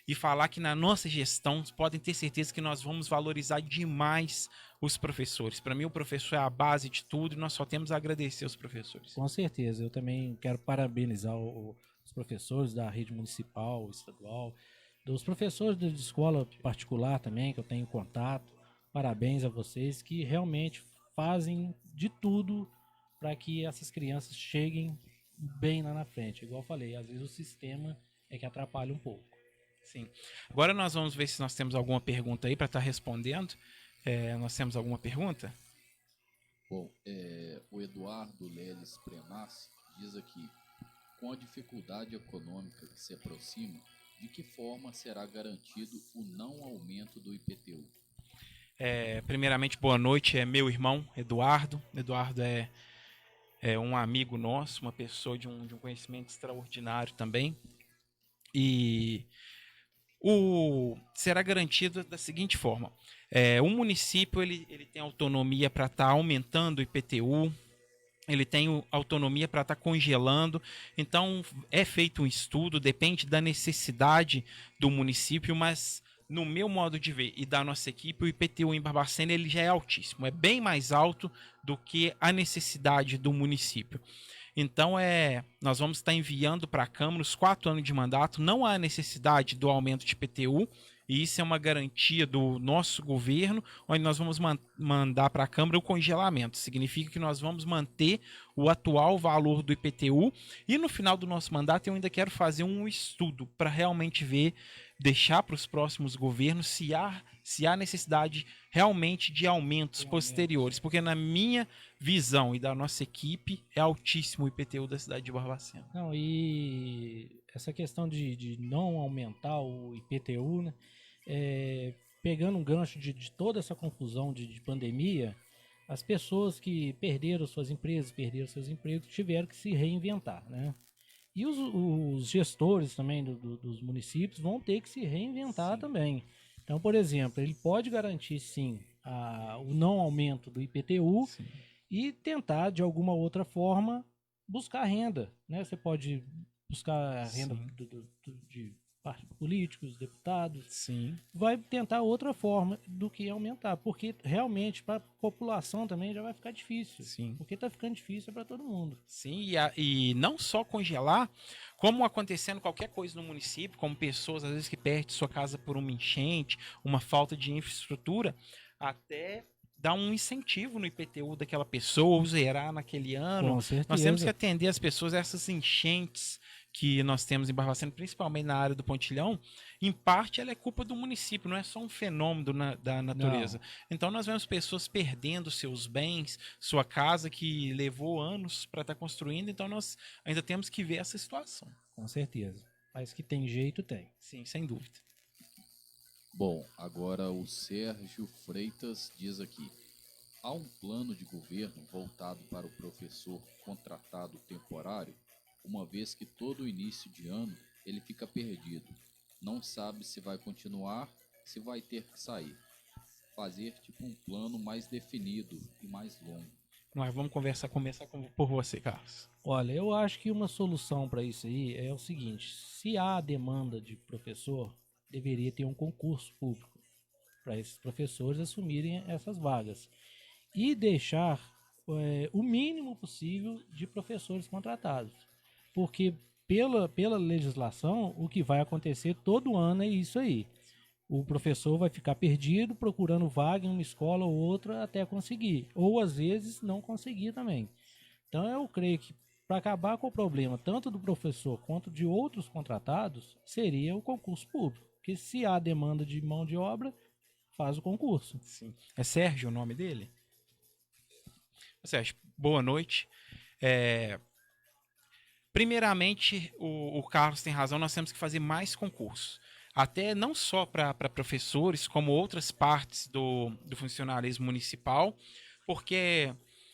e falar que na nossa gestão podem ter certeza que nós vamos valorizar demais os professores. Para mim, o professor é a base de tudo e nós só temos a agradecer aos professores. Com certeza. Eu também quero parabenizar os professores da rede municipal, estadual, dos professores de escola particular também, que eu tenho contato. Parabéns a vocês que realmente fazem de tudo para que essas crianças cheguem bem lá na frente. Igual eu falei, às vezes o sistema é que atrapalha um pouco. Sim. Agora nós vamos ver se nós temos alguma pergunta aí para estar respondendo. Nós temos alguma pergunta? Bom, o Eduardo Leles Prenas diz aqui, com a dificuldade econômica que se aproxima, de que forma será garantido o não aumento do IPTU? Primeiramente, boa noite. É meu irmão, Eduardo. Eduardo é um amigo nosso, uma pessoa de um conhecimento extraordinário também. E será garantido da seguinte forma: o município ele tem autonomia para estar aumentando o IPTU, ele tem autonomia para estar congelando. Então é feito um estudo, depende da necessidade do município, mas no meu modo de ver e da nossa equipe, o IPTU em Barbacena ele já é altíssimo, é bem mais alto do que a necessidade do município. Então nós vamos estar enviando para a Câmara os 4 anos de mandato, não há necessidade do aumento de IPTU, e isso é uma garantia do nosso governo, onde nós vamos mandar para a Câmara o congelamento. Significa que nós vamos manter o atual valor do IPTU, e no final do nosso mandato eu ainda quero fazer um estudo para realmente ver, deixar para os próximos governos se há necessidade realmente de aumentos posteriores, porque na minha visão e da nossa equipe é altíssimo o IPTU da cidade de Barbacena. Não, e essa questão de não aumentar o IPTU, né? Pegando um gancho de toda essa confusão de pandemia, as pessoas que perderam suas empresas, perderam seus empregos, tiveram que se reinventar, né? E os gestores também dos municípios vão ter que se reinventar também. Então, por exemplo, ele pode garantir sim o não aumento do IPTU Sim. e tentar de alguma outra forma buscar renda, né? Você pode buscar a renda Sim. de partidos políticos, deputados, Sim. vai tentar outra forma do que aumentar, porque realmente para a população também já vai ficar difícil, Sim. porque está ficando difícil para todo mundo. Sim, e não só congelar, como acontecendo qualquer coisa no município, como pessoas às vezes que perdem sua casa por uma enchente, uma falta de infraestrutura, até dar um incentivo no IPTU daquela pessoa, ou zerar naquele ano. Com Nós temos que certeza. atender as pessoas a essas enchentes que nós temos em Barbacena, principalmente na área do Pontilhão. Em parte, ela é culpa do município, não é só um fenômeno da natureza. Não. Então, nós vemos pessoas perdendo seus bens, sua casa que levou anos para estar construindo. Então, nós ainda temos que ver essa situação. Com certeza. Mas que tem jeito, tem. Sim, sem dúvida. Bom, agora o Sérgio Freitas diz aqui, há um plano de governo voltado para o professor contratado temporário, uma vez que todo início de ano ele fica perdido, não sabe se vai continuar, se vai ter que sair. Fazer tipo um plano mais definido e mais longo. Nós vamos começar por você, Carlos. Olha, eu acho que uma solução para isso aí é o seguinte: se há demanda de professor, deveria ter um concurso público para esses professores assumirem essas vagas e deixar o mínimo possível de professores contratados, porque pela legislação o que vai acontecer todo ano é isso aí. O professor vai ficar perdido procurando vaga em uma escola ou outra até conseguir, ou às vezes não conseguir também. Então eu creio que para acabar com o problema tanto do professor quanto de outros contratados seria o concurso público, porque se há demanda de mão de obra, faz o concurso. Sim. É Sérgio o nome dele? Sérgio, boa noite. Primeiramente, o Carlos tem razão, nós temos que fazer mais concursos. Até não só para professores, como outras partes do funcionalismo municipal, porque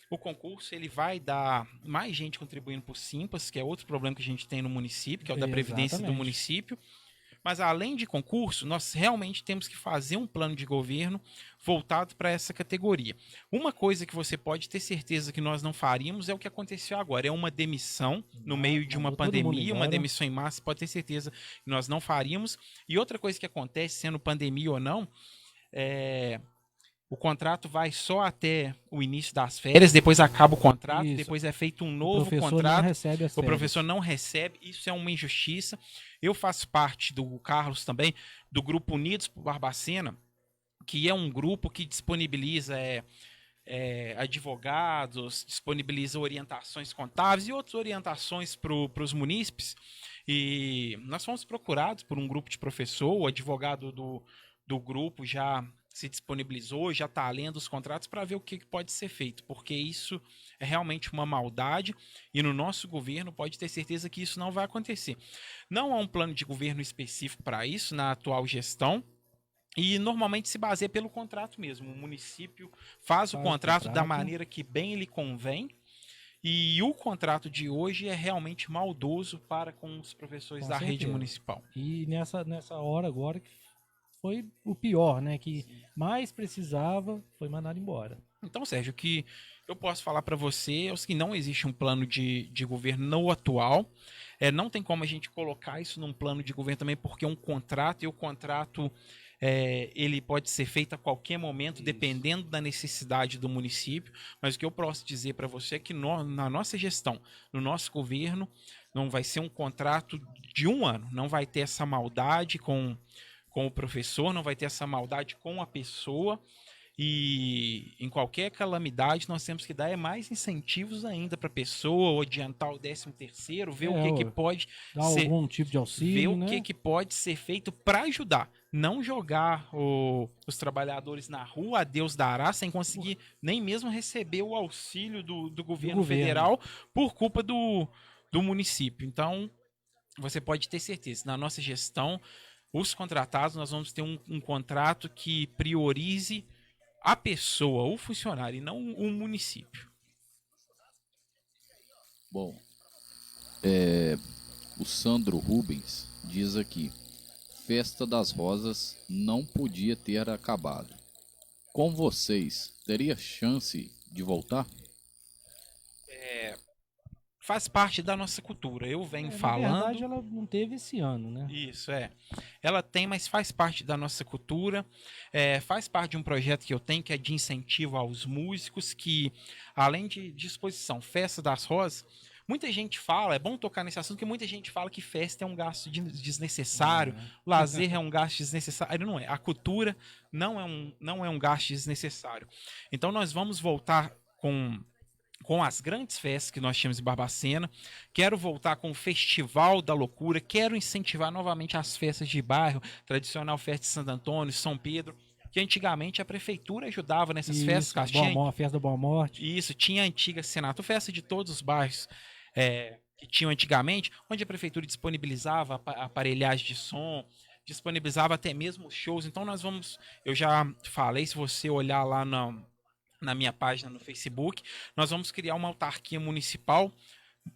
O concurso ele vai dar mais gente contribuindo por Simpas, que é outro problema que a gente tem no município, que é o da Previdência do Exatamente. município. Mas além de concurso, nós realmente temos que fazer um plano de governo voltado para essa categoria. Uma coisa que você pode ter certeza que nós não faríamos é o que aconteceu agora, é uma demissão no meio de uma Mandou todo mundo pandemia, uma embora. demissão em massa, pode ter certeza que nós não faríamos. E outra coisa que acontece, sendo pandemia ou não, o contrato vai só até o início das férias, depois acaba o contrato, Isso. depois é feito um O novo professor contrato. não recebe as O férias. professor não recebe, isso é uma injustiça. Eu faço parte do Carlos também, do grupo Unidos por Barbacena, que é um grupo que disponibiliza advogados, disponibiliza orientações contábeis e outras orientações para os munícipes. E nós fomos procurados por um grupo de professor, o advogado do grupo já se disponibilizou, já está lendo os contratos para ver o que pode ser feito, porque isso é realmente uma maldade e no nosso governo pode ter certeza que isso não vai acontecer. Não há um plano de governo específico para isso na atual gestão e normalmente se baseia pelo contrato mesmo. O município faz o contrato da maneira que bem lhe convém. E o contrato de hoje é realmente maldoso para com os professores Com da rede certeza. municipal. E nessa hora agora que foi o pior, né? Que mais precisava foi mandado embora. Então, Sérgio, o que eu posso falar para você é o que não existe um plano de governo no atual. Não tem como a gente colocar isso num plano de governo também, porque é um contrato, e o contrato ele pode ser feito a qualquer momento, Isso. dependendo da necessidade do município. Mas o que eu posso dizer para você é que na nossa gestão, no nosso governo, não vai ser um contrato de 1 ano. Não vai ter essa maldade com o professor, não vai ter essa maldade com a pessoa. E em qualquer calamidade nós temos que dar mais incentivos ainda para a pessoa, ou adiantar o 13º, ver o que pode Dar ser, algum tipo de auxílio, ver né? o que pode ser feito para ajudar. Não jogar os trabalhadores na rua, a Deus dará, sem conseguir nem mesmo receber o auxílio do governo federal por culpa do município. Então, você pode ter certeza, na nossa gestão, os contratados, nós vamos ter um contrato que priorize a pessoa, o funcionário, e não o município. Bom, o Sandro Rubens diz aqui: Festa das Rosas não podia ter acabado. Com vocês, teria chance de voltar? Faz parte da nossa cultura. Eu venho Na falando. verdade, ela não teve esse ano, né? Isso, Ela tem, mas faz parte da nossa cultura. Faz parte de um projeto que eu tenho, que é de incentivo aos músicos, que, além de disposição, Festa das Rosas, muita gente fala, é bom tocar nesse assunto, que muita gente fala que festa é um gasto desnecessário, lazer é um gasto desnecessário. Não é. A cultura não é um gasto desnecessário. Então nós vamos voltar com as grandes festas que nós tínhamos em Barbacena. Quero voltar com o Festival da Loucura. Quero incentivar novamente as festas de bairro, tradicional festa de Santo Antônio, São Pedro, que antigamente a prefeitura ajudava nessas festas. A festa da Boa Morte. Isso, tinha a antiga Senato Festa de todos os bairros que tinham antigamente, onde a prefeitura disponibilizava aparelhagem de som, disponibilizava até mesmo shows. Então eu já falei, se você olhar lá na minha página no Facebook, nós vamos criar uma autarquia municipal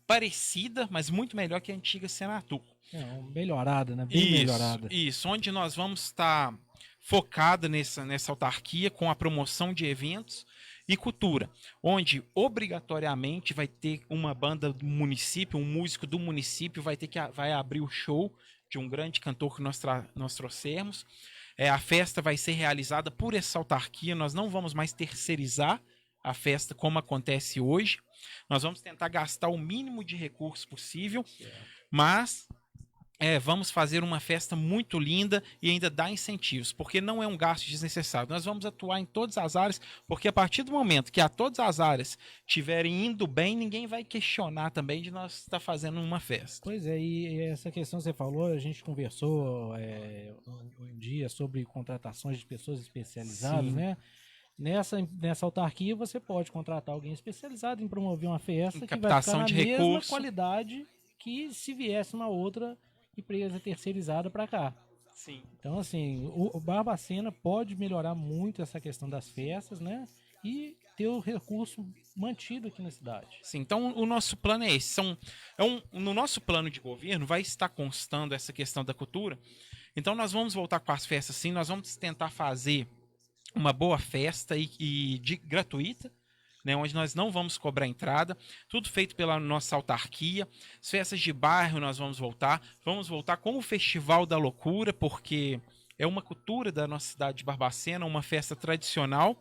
parecida, mas muito melhor que a antiga Senatur. Melhorada, né? Bem melhorada. Isso, onde nós vamos estar focado nessa autarquia com a promoção de eventos e cultura, onde obrigatoriamente vai ter uma banda do município, um músico do município vai abrir o show de um grande cantor que nós trouxemos. A festa vai ser realizada por essa autarquia, nós não vamos mais terceirizar a festa como acontece hoje. Nós vamos tentar gastar o mínimo de recursos possível, mas vamos fazer uma festa muito linda e ainda dar incentivos, porque não é um gasto desnecessário. Nós vamos atuar em todas as áreas, porque a partir do momento que todas as áreas estiverem indo bem, ninguém vai questionar também de nós estar fazendo uma festa. Pois é, e essa questão que você falou, a gente conversou um dia sobre contratações de pessoas especializadas, Sim. né? Nessa autarquia você pode contratar alguém especializado em promover uma festa que vai captação ficar de na mesma recurso. qualidade que se viesse uma outra empresa terceirizada para cá. Sim. Então, assim, o Barbacena pode melhorar muito essa questão das festas, né? E ter o recurso mantido aqui na cidade. Sim, então o nosso plano é esse. No nosso plano de governo vai estar constando essa questão da cultura. Então nós vamos voltar com as festas sim, nós vamos tentar fazer uma boa festa gratuita, né, onde nós não vamos cobrar entrada, tudo feito pela nossa autarquia. As festas de bairro nós vamos voltar com o Festival da Loucura, porque é uma cultura da nossa cidade de Barbacena, uma festa tradicional.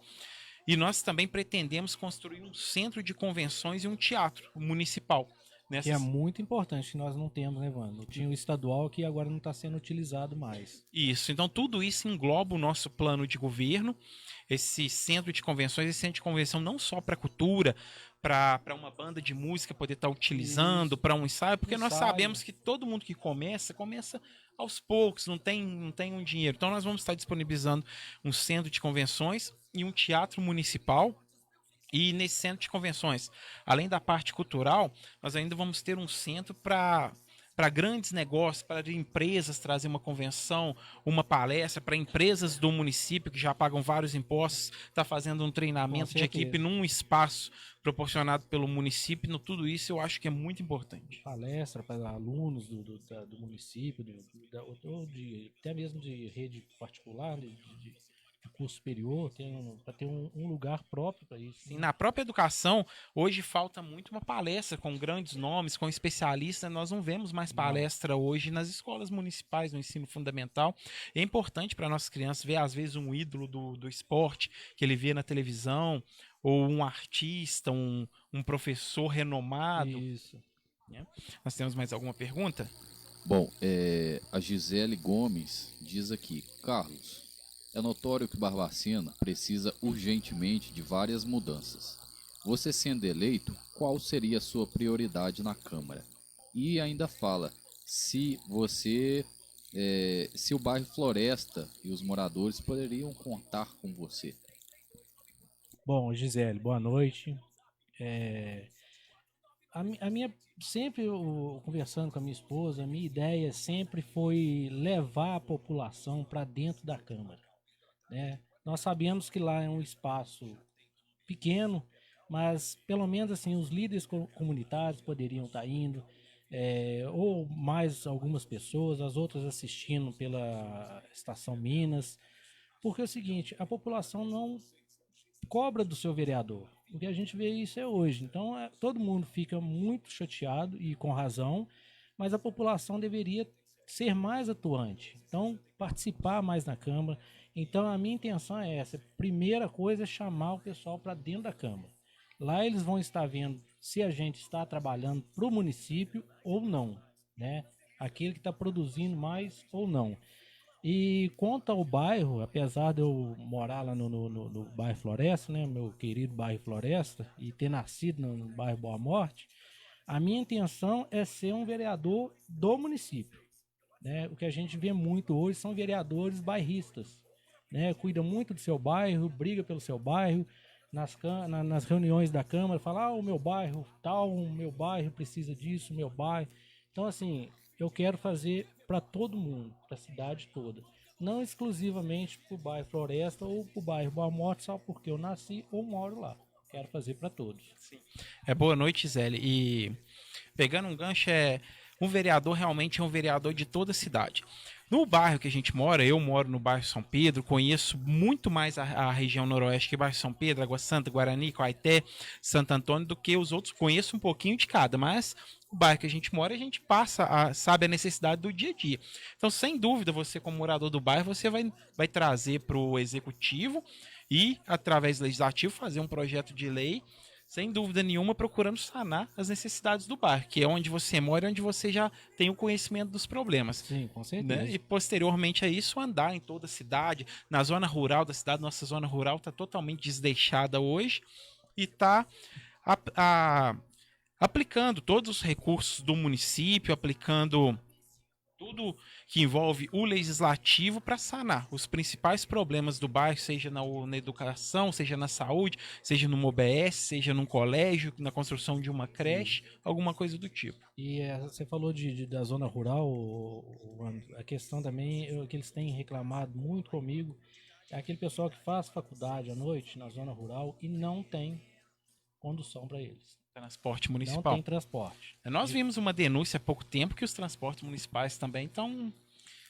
E nós também pretendemos construir um centro de convenções e um teatro municipal. Que é muito importante, que nós não temos, né, Wanda? Tinha o estadual que agora não está sendo utilizado mais. Isso, então tudo isso engloba o nosso plano de governo, esse centro de convenções, esse centro de convenção não só para cultura, para uma banda de música poder estar utilizando, para um ensaio, porque nós sabemos que todo mundo que começa aos poucos, não tem um dinheiro. Então nós vamos estar disponibilizando um centro de convenções e um teatro municipal. E nesse centro de convenções, além da parte cultural, nós ainda vamos ter um centro para grandes negócios, para empresas trazer uma convenção, uma palestra, para empresas do município que já pagam vários impostos, está fazendo um treinamento de equipe num espaço proporcionado pelo município. Tudo isso eu acho que é muito importante. Palestra para alunos do município, até mesmo de rede particular, de curso superior, para ter um lugar próprio para isso. Sim, na própria educação, hoje falta muito uma palestra com grandes nomes, com especialistas. Nós não vemos mais palestra hoje nas escolas municipais, no ensino fundamental. É importante para nossas crianças ver, às vezes, um ídolo do esporte que ele vê na televisão, ou um artista, um professor renomado. Isso. Nós temos mais alguma pergunta? Bom, a Gisele Gomes diz aqui: Carlos, é notório que Barbacena precisa urgentemente de várias mudanças. Você sendo eleito, qual seria a sua prioridade na Câmara? E ainda fala se o bairro Floresta e os moradores poderiam contar com você. Bom, Gisele, boa noite. A minha, sempre conversando com a minha esposa, a minha ideia sempre foi levar a população para dentro da Câmara. Né? Nós sabemos que lá é um espaço pequeno, mas pelo menos assim os líderes comunitários poderiam estar indo, ou mais algumas pessoas, as outras assistindo pela Estação Minas, porque é o seguinte, a população não cobra do seu vereador. O que a gente vê isso hoje. Então todo mundo fica muito chateado e com razão, mas a população deveria ser mais atuante. Então participar mais na Câmara. Então a minha intenção é essa. Primeira coisa é chamar o pessoal para dentro da Câmara. Lá eles vão estar vendo se a gente está trabalhando para o município ou não, né? Aquele que está produzindo mais ou não. E quanto ao bairro, apesar de eu morar lá no bairro Floresta, né, meu querido bairro Floresta, e ter nascido no bairro Boa Morte, a minha intenção é ser um vereador do município. Né? O que a gente vê muito hoje são vereadores bairristas. Né? Cuida muito do seu bairro, briga pelo seu bairro, nas reuniões da Câmara, fala, o meu bairro tal, o meu bairro precisa disso, o meu bairro. Então, assim, eu quero fazer para todo mundo, para a cidade toda. Não exclusivamente para o bairro Floresta ou para o bairro Boa Morte, só porque eu nasci ou moro lá. Quero fazer para todos. Sim. Boa noite, Zélio. E pegando um gancho, um vereador realmente é um vereador de toda a cidade. No bairro que a gente mora, eu moro no bairro São Pedro, conheço muito mais a região noroeste que o bairro São Pedro, Água Santa, Guarani, Coaité, Santo Antônio, do que os outros. Conheço um pouquinho de cada, mas o bairro que a gente mora, a gente sabe a necessidade do dia a dia. Então, sem dúvida, você como morador do bairro, você vai trazer para o executivo e, através do legislativo, fazer um projeto de lei, sem dúvida nenhuma, procurando sanar as necessidades do bairro, que é onde você mora e onde você já tem o conhecimento dos problemas. Sim, com certeza. Né? E, posteriormente a isso, andar em toda a cidade, na zona rural da cidade. Nossa zona rural está totalmente desdeixada hoje e está aplicando todos os recursos do município, aplicando tudo que envolve o legislativo para sanar os principais problemas do bairro, seja na educação, seja na saúde, seja numa OBS, seja num colégio, na construção de uma creche, alguma coisa do tipo. E você falou da zona rural, a questão também que eles têm reclamado muito comigo É aquele pessoal que faz faculdade à noite na zona rural e não tem condução para eles. Transporte Não municipal. tem transporte. Nós vimos uma denúncia há pouco tempo que os transportes municipais também estão.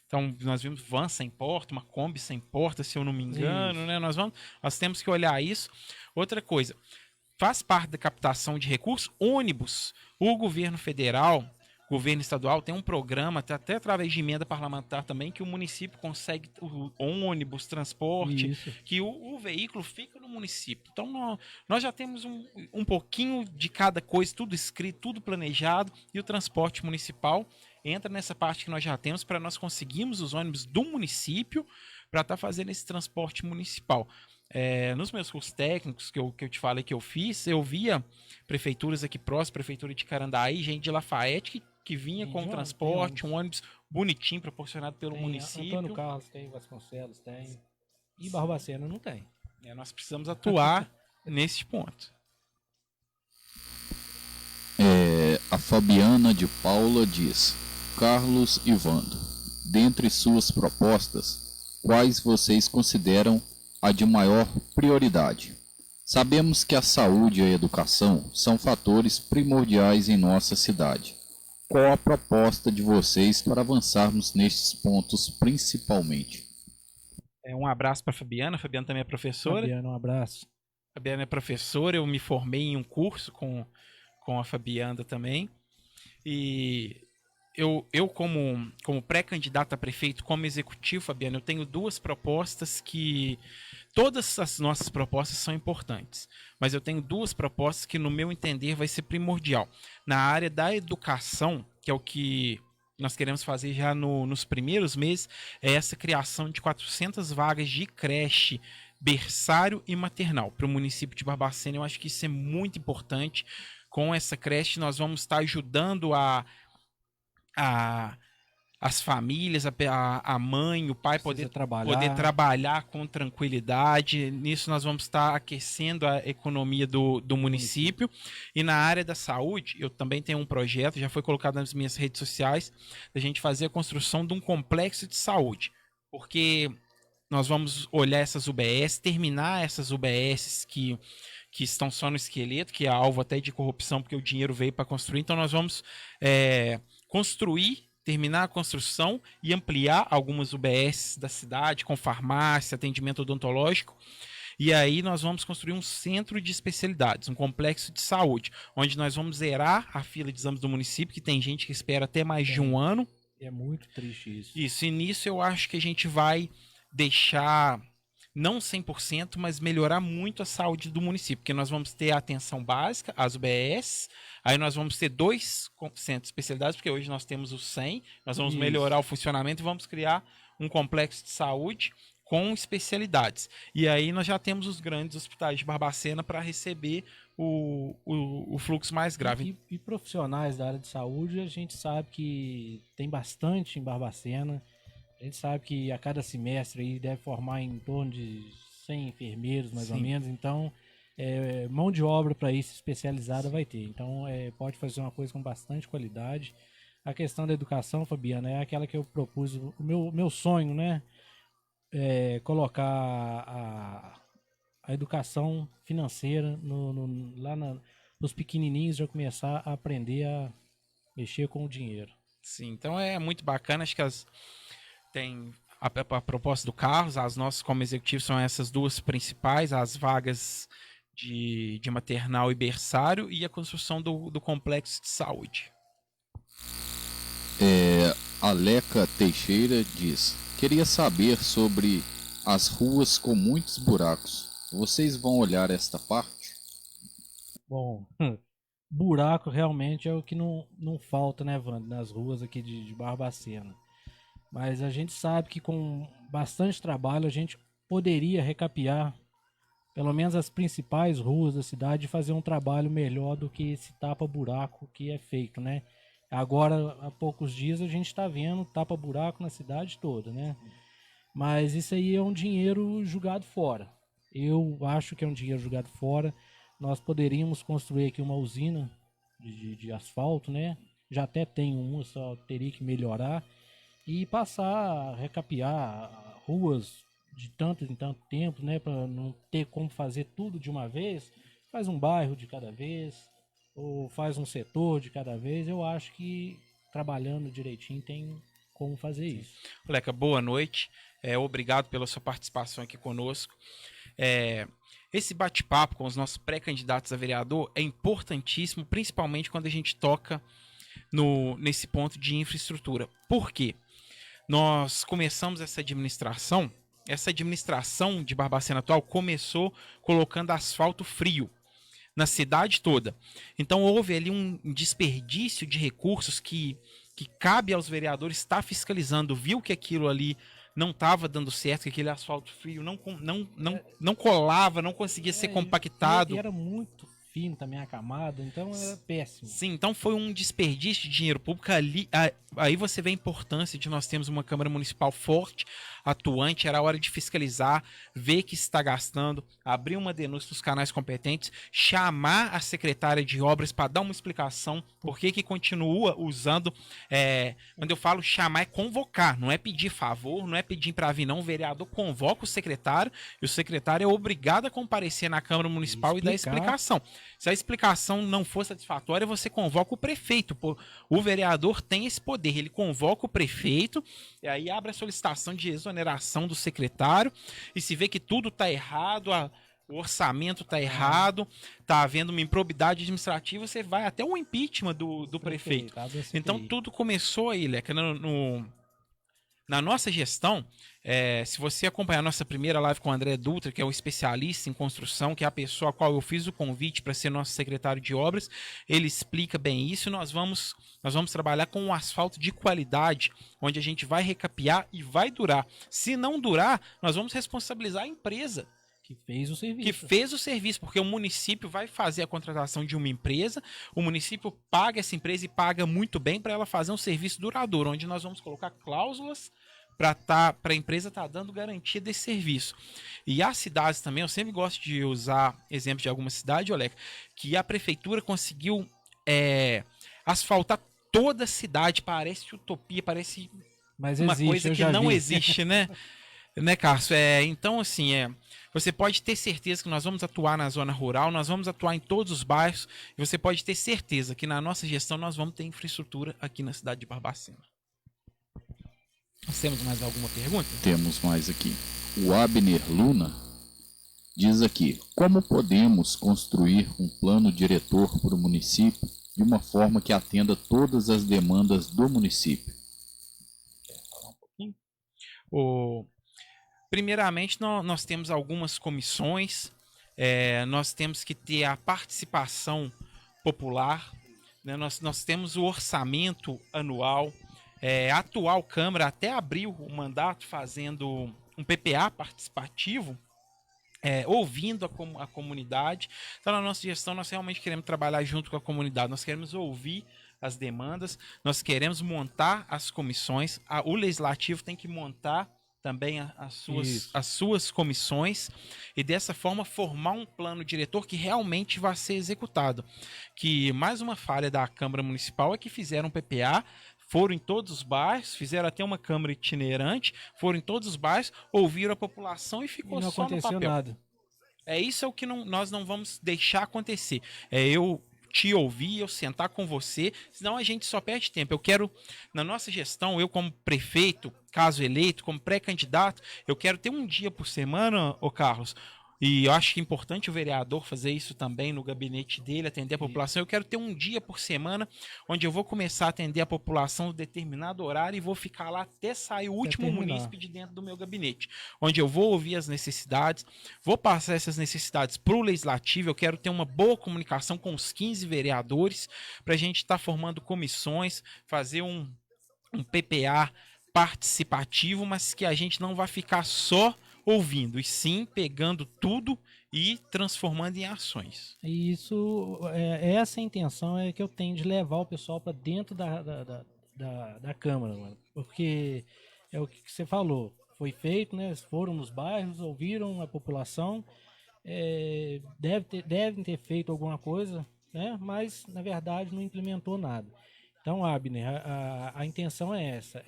Então, nós vimos van sem porta, uma Kombi sem porta, se eu não me engano, Isso. né? Nós temos que olhar isso. Outra coisa, faz parte da captação de recursos, ônibus. O governo federal, governo estadual, tem um programa, até através de emenda parlamentar também, que o município consegue o ônibus, transporte, Isso. que o veículo fica no município. Então, nós já temos um pouquinho de cada coisa, tudo escrito, tudo planejado, e o transporte municipal entra nessa parte que nós já temos para nós conseguirmos os ônibus do município para estar fazendo esse transporte municipal. Nos meus cursos técnicos que eu te falei que eu fiz, eu via prefeituras aqui próximas, prefeitura de Carandaí, gente de Lafayette, que vinha com transporte, um ônibus bonitinho, proporcionado pelo município. Antônio Carlos tem, Vasconcelos tem, e Barbacena não tem. Nós precisamos atuar nesse ponto. A Fabiana de Paula diz: Carlos e Wanda, dentre suas propostas, quais vocês consideram a de maior prioridade? Sabemos que a saúde e a educação são fatores primordiais em nossa cidade. Qual a proposta de vocês para avançarmos nestes pontos principalmente? Um abraço para a Fabiana também é professora. Fabiana, um abraço. A Fabiana é professora, eu me formei em um curso com a Fabiana também. E eu como pré-candidato a prefeito, como executivo, Fabiana, eu tenho duas propostas que... Todas as nossas propostas são importantes, mas eu tenho duas propostas que, no meu entender, vai ser primordial. Na área da educação, que é o que nós queremos fazer já nos primeiros meses, é essa criação de 400 vagas de creche, berçário e maternal para o município de Barbacena. Eu acho que isso é muito importante. Com essa creche, nós vamos estar ajudando as famílias, a mãe, o pai poder trabalhar com tranquilidade. Nisso nós vamos estar aquecendo a economia do município. E na área da saúde, eu também tenho um projeto, já foi colocado nas minhas redes sociais, da gente fazer a construção de um complexo de saúde. Porque nós vamos olhar essas UBS, terminar essas UBS que estão só no esqueleto, que é alvo até de corrupção, porque o dinheiro veio para construir. Então nós vamos terminar a construção e ampliar algumas UBS da cidade, com farmácia, atendimento odontológico. E aí nós vamos construir um centro de especialidades, um complexo de saúde, onde nós vamos zerar a fila de exames do município, que tem gente que espera até mais de um ano. É muito triste isso. Isso, e nisso eu acho que a gente vai deixar, não 100%, mas melhorar muito a saúde do município, porque nós vamos ter a atenção básica, as UBS, aí nós vamos ter 2 centros de especialidades, porque hoje nós temos os 100, nós vamos melhorar o funcionamento e vamos criar um complexo de saúde com especialidades. E aí nós já temos os grandes hospitais de Barbacena para receber o fluxo mais grave. E profissionais da área de saúde, a gente sabe que tem bastante em Barbacena. A gente sabe que a cada semestre aí deve formar em torno de 100 enfermeiros, mais ou menos. Então, mão de obra para isso especializada vai ter. Então, pode fazer uma coisa com bastante qualidade. A questão da educação, Fabiana, é aquela que eu propus. O meu sonho, né? É colocar a educação financeira lá nos pequenininhos, já começar a aprender a mexer com o dinheiro. Sim, então é muito bacana. Acho que tem a proposta do Carlos, as nossas como executivos são essas duas principais, as vagas de maternal e berçário e a construção do complexo de saúde. Aleca Teixeira diz: queria saber sobre as ruas com muitos buracos. Vocês vão olhar esta parte? Bom, buraco realmente é o que não falta, né, Wanda, nas ruas aqui de Barbacena. Mas a gente sabe que com bastante trabalho a gente poderia recapear pelo menos as principais ruas da cidade e fazer um trabalho melhor do que esse tapa-buraco que é feito, né? Agora, há poucos dias a gente está vendo tapa-buraco na cidade toda, né? Mas isso aí é um dinheiro jogado fora. Eu acho que é um dinheiro jogado fora. Nós poderíamos construir aqui uma usina de asfalto, né? Já até tem uma, só teria que melhorar. E passar a recapear ruas de tanto em tanto tempo, né, para não ter como fazer tudo de uma vez, faz um bairro de cada vez, ou faz um setor de cada vez. Eu acho que trabalhando direitinho tem como fazer isso. Leca, boa noite. Obrigado pela sua participação aqui conosco. Esse bate-papo com os nossos pré-candidatos a vereador é importantíssimo, principalmente quando a gente toca nesse ponto de infraestrutura. Por quê? Nós começamos essa administração de Barbacena atual começou colocando asfalto frio na cidade toda. Então houve ali um desperdício de recursos que cabe aos vereadores estar fiscalizando, viu que aquilo ali não estava dando certo, que aquele asfalto frio não colava, não conseguia ser compactado. E era muito fino também acamado, então era péssimo. Sim, então foi um desperdício de dinheiro público ali. Aí você vê a importância de nós termos uma Câmara Municipal forte, atuante. Era hora de fiscalizar, ver que está gastando, abrir uma denúncia nos canais competentes, chamar a secretária de obras para dar uma explicação por que continua usando. Quando eu falo chamar, é convocar, não é pedir favor, não é pedir para vir, não. O vereador convoca o secretário e o secretário é obrigado a comparecer na Câmara Municipal e dar explicação. Se a explicação não for satisfatória, você convoca o prefeito. O vereador tem esse poder, ele convoca o prefeito e aí abre a solicitação de exoneração do secretário e se vê que tudo está errado, o orçamento está errado, está havendo uma improbidade administrativa, você vai até o impeachment do prefeito. Então tudo começou aí, Leca, na nossa gestão. Se você acompanhar a nossa primeira live com o André Dutra, que é o especialista em construção, que é a pessoa a qual eu fiz o convite para ser nosso secretário de obras, ele explica bem isso. Nós vamos trabalhar com um asfalto de qualidade, onde a gente vai recapear e vai durar. Se não durar, nós vamos responsabilizar a empresa que fez o serviço. Porque o município vai fazer a contratação de uma empresa, o município paga essa empresa e paga muito bem para ela fazer um serviço duradouro, onde nós vamos colocar cláusulas para a empresa estar dando garantia desse serviço. E as cidades também, eu sempre gosto de usar exemplos de alguma cidade, Olé, que a prefeitura conseguiu asfaltar toda a cidade. Parece utopia, parece uma coisa que não existe, né? Né, Cássio? Então, assim, você pode ter certeza que nós vamos atuar na zona rural, nós vamos atuar em todos os bairros, e você pode ter certeza que na nossa gestão nós vamos ter infraestrutura aqui na cidade de Barbacena. Nós temos mais alguma pergunta? Temos mais aqui. O Abner Luna diz aqui: como podemos construir um plano diretor para o município de uma forma que atenda todas as demandas do município? Quer falar um pouquinho? Primeiramente, nós temos algumas comissões, nós temos que ter a participação popular, né? Nós temos o orçamento anual. A atual Câmara até abriu o mandato fazendo um PPA participativo, ouvindo a comunidade. Então, na nossa gestão, nós realmente queremos trabalhar junto com a comunidade, nós queremos ouvir as demandas, nós queremos montar as comissões, o Legislativo tem que montar também as suas comissões e dessa forma formar um plano diretor que realmente vai ser executado. Que mais uma falha da Câmara Municipal é que fizeram um PPA, foram em todos os bairros, fizeram até uma câmara itinerante, foram em todos os bairros, ouviram a população e ficou só no papel. Nada. Isso é o que nós não vamos deixar acontecer. Eu te ouvir, eu sentar com você, senão a gente só perde tempo. Eu quero, na nossa gestão, eu como prefeito, caso eleito, como pré-candidato, eu quero ter um dia por semana, Carlos, e eu acho que é importante o vereador fazer isso também no gabinete dele, atender a população. Eu quero ter um dia por semana onde eu vou começar a atender a população em determinado horário e vou ficar lá até sair o último munícipe de dentro do meu gabinete. Onde eu vou ouvir as necessidades, vou passar essas necessidades para o Legislativo. Eu quero ter uma boa comunicação com os 15 vereadores para a gente estar formando comissões, fazer um PPA participativo, mas que a gente não vai ficar só ouvindo, e sim pegando tudo e transformando em ações. E isso, essa intenção é que eu tenho de levar o pessoal para dentro da Câmara, mano. Porque é o que você falou, foi feito, né? Foram nos bairros, ouviram a população, devem ter feito alguma coisa, né? Mas na verdade não implementou nada. Então, Abner, a intenção é essa,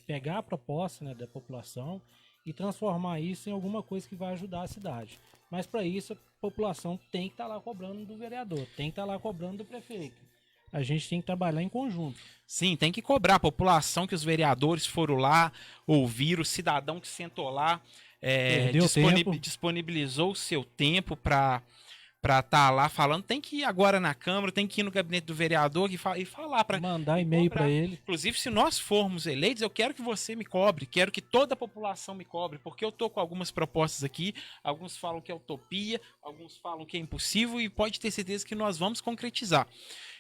pegar a proposta, né, da população e transformar isso em alguma coisa que vai ajudar a cidade. Mas para isso a população tem que estar lá cobrando do vereador, tem que estar lá cobrando do prefeito. A gente tem que trabalhar em conjunto. Sim, tem que cobrar a população que os vereadores foram lá, ouviram, o cidadão que sentou lá, Perdeu tempo. disponibilizou o seu tempo para estar lá falando. Tem que ir agora na Câmara, tem que ir no gabinete do vereador e falar para Mandar e-mail para ele. Inclusive, se nós formos eleitos, eu quero que você me cobre, quero que toda a população me cobre, porque eu tô com algumas propostas aqui, alguns falam que é utopia, alguns falam que é impossível e pode ter certeza que nós vamos concretizar.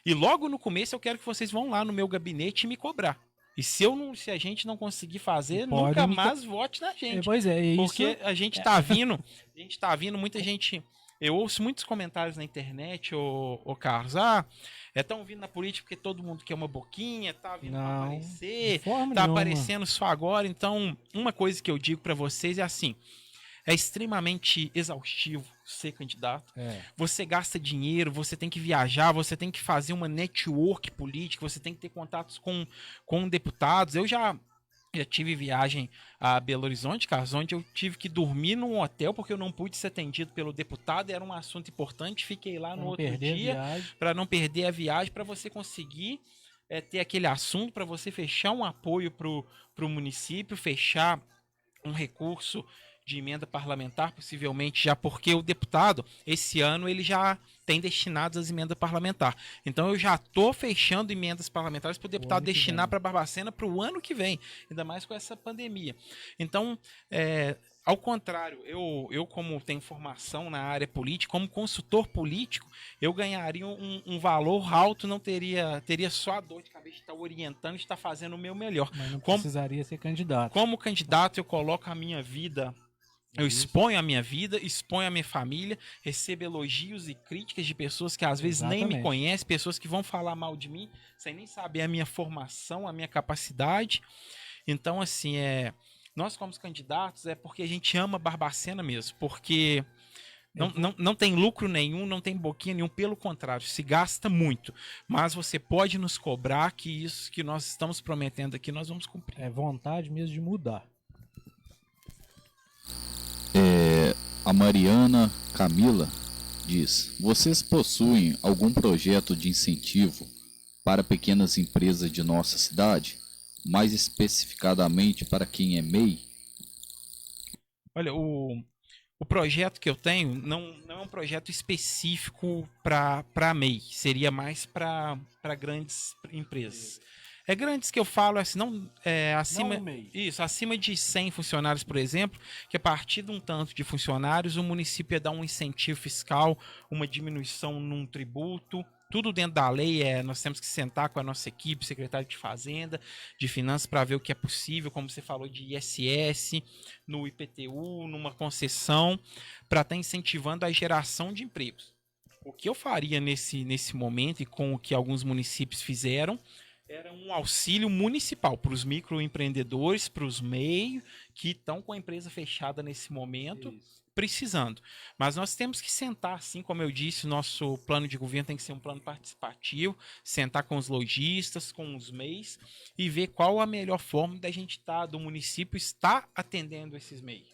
E logo no começo eu quero que vocês vão lá no meu gabinete e me cobrar. E se a gente não conseguir fazer, nunca mais vote na gente. Pois é, isso. Porque a gente tá vindo, muita gente. Eu ouço muitos comentários na internet, ô Carlos. Estão vindo na política porque todo mundo quer uma boquinha, tá vindo pra aparecer, tá aparecendo só agora. Então, uma coisa que eu digo pra vocês é assim: é extremamente exaustivo ser candidato. Você gasta dinheiro, você tem que viajar, você tem que fazer uma network política, você tem que ter contatos com deputados. Eu já tive viagem a Belo Horizonte, Carlos, onde eu tive que dormir num hotel porque eu não pude ser atendido pelo deputado, era um assunto importante, fiquei lá no outro dia para não perder a viagem, para você conseguir ter aquele assunto, para você fechar um apoio para o município, fechar um recurso de emenda parlamentar, possivelmente já porque o deputado, esse ano, ele já tem destinado as emendas parlamentares. Então eu já estou fechando emendas parlamentares para o deputado destinar para Barbacena para o ano que vem, ainda mais com essa pandemia. Então, ao contrário, eu como tenho formação na área política, como consultor político, eu ganharia um valor alto, não teria só a dor de cabeça de estar orientando, de estar fazendo o meu melhor. Mas não precisaria ser candidato. Como candidato, eu coloco a minha vida. Eu exponho a minha vida, exponho a minha família, recebo elogios e críticas de pessoas que às vezes nem me conhecem, pessoas que vão falar mal de mim, sem nem saber a minha formação, a minha capacidade. Então, assim, nós como candidatos é porque a gente ama Barbacena mesmo, porque não tem lucro nenhum, não tem boquinha nenhum, pelo contrário, se gasta muito. Mas você pode nos cobrar que isso que nós estamos prometendo aqui, nós vamos cumprir. É vontade mesmo de mudar. A Mariana Camila diz: vocês possuem algum projeto de incentivo para pequenas empresas de nossa cidade? Mais especificadamente para quem é MEI? Olha, o projeto que eu tenho não é um projeto específico para MEI, seria mais para grandes empresas. Grandes que eu falo assim, acima de 100 funcionários, por exemplo, que a partir de um tanto de funcionários, o município ia dar um incentivo fiscal, uma diminuição num tributo, tudo dentro da lei. Nós temos que sentar com a nossa equipe, secretário de Fazenda, de Finanças, para ver o que é possível, como você falou, de ISS, no IPTU, numa concessão, para estar incentivando a geração de empregos. O que eu faria nesse momento, e com o que alguns municípios fizeram, era um auxílio municipal para os microempreendedores, para os MEI, que estão com a empresa fechada nesse momento, precisando. Mas nós temos que sentar, assim como eu disse, o nosso plano de governo tem que ser um plano participativo, sentar com os lojistas, com os MEIs, e ver qual a melhor forma da gente do município estar atendendo esses MEI.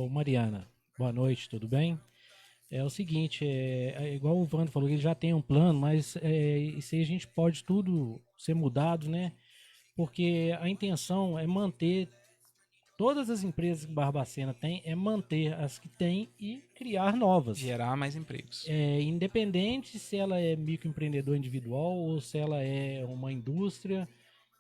Mariana, boa noite, tudo bem? É o seguinte, igual o Vando falou, que ele já tem um plano, mas isso aí a gente pode tudo ser mudado, né? Porque a intenção é manter todas as empresas que Barbacena tem, é manter as que tem e criar novas. Gerar mais empregos. Independente se ela é microempreendedor individual ou se ela é uma indústria,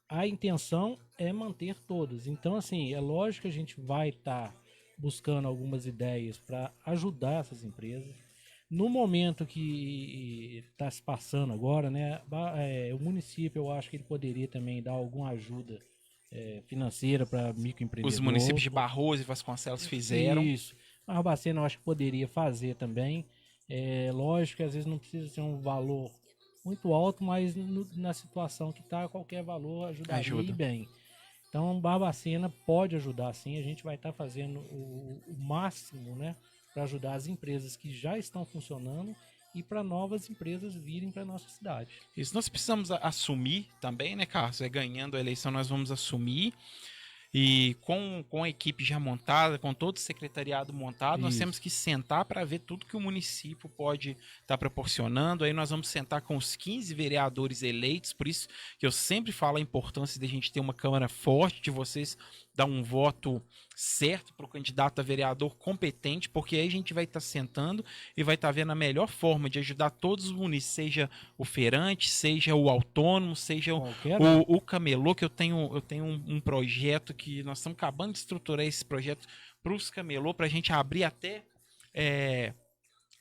a intenção é manter todas. Então, assim, é lógico que a gente vai estar buscando algumas ideias para ajudar essas empresas. No momento que está se passando agora, né, o município, eu acho que ele poderia também dar alguma ajuda financeira para microempreendedores. Os municípios de Barroso e Vasconcelos fizeram. Isso. Barbacena eu acho que poderia fazer também. Lógico que às vezes não precisa ser um valor muito alto, mas na situação que está, qualquer valor ajudaria e bem. Então, Barbacena pode ajudar sim, a gente vai estar fazendo o máximo, né, para ajudar as empresas que já estão funcionando e para novas empresas virem para nossa cidade. Isso nós precisamos assumir também, né, Carlos? Ganhando a eleição nós vamos assumir E com a equipe já montada, com todo o secretariado montado, nós Isso. temos que sentar para ver tudo que o município pode estar proporcionando. Aí nós vamos sentar com os 15 vereadores eleitos, por isso que eu sempre falo a importância de a gente ter uma Câmara forte, de vocês dar um voto certo para o candidato a vereador competente, porque aí a gente vai estar sentando e vai estar vendo a melhor forma de ajudar todos os municípios, seja o feirante, seja o autônomo, seja Qualquer um. o camelô, que eu tenho um projeto que nós estamos acabando de estruturar esse projeto para os camelô, para a gente abrir até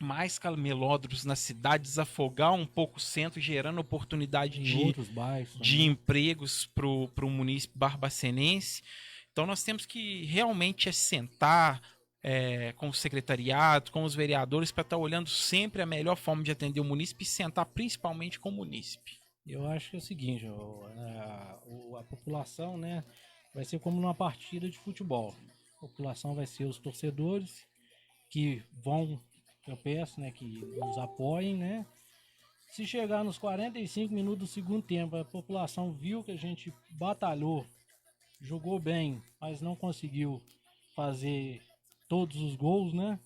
mais camelódromos na cidade, desafogar um pouco o centro, gerando oportunidade Em outros bairros de também. empregos para o município barbacenense. Então nós temos que realmente sentar com o secretariado, com os vereadores, para estar olhando sempre a melhor forma de atender o munícipe e sentar principalmente com o munícipe. Eu acho que é o seguinte, a população, né, vai ser como numa partida de futebol. A população vai ser os torcedores que vão, eu peço, né, que nos apoiem, né. Se chegar nos 45 minutos do segundo tempo, a população viu que a gente batalhou, jogou bem, mas não conseguiu fazer todos os gols, né?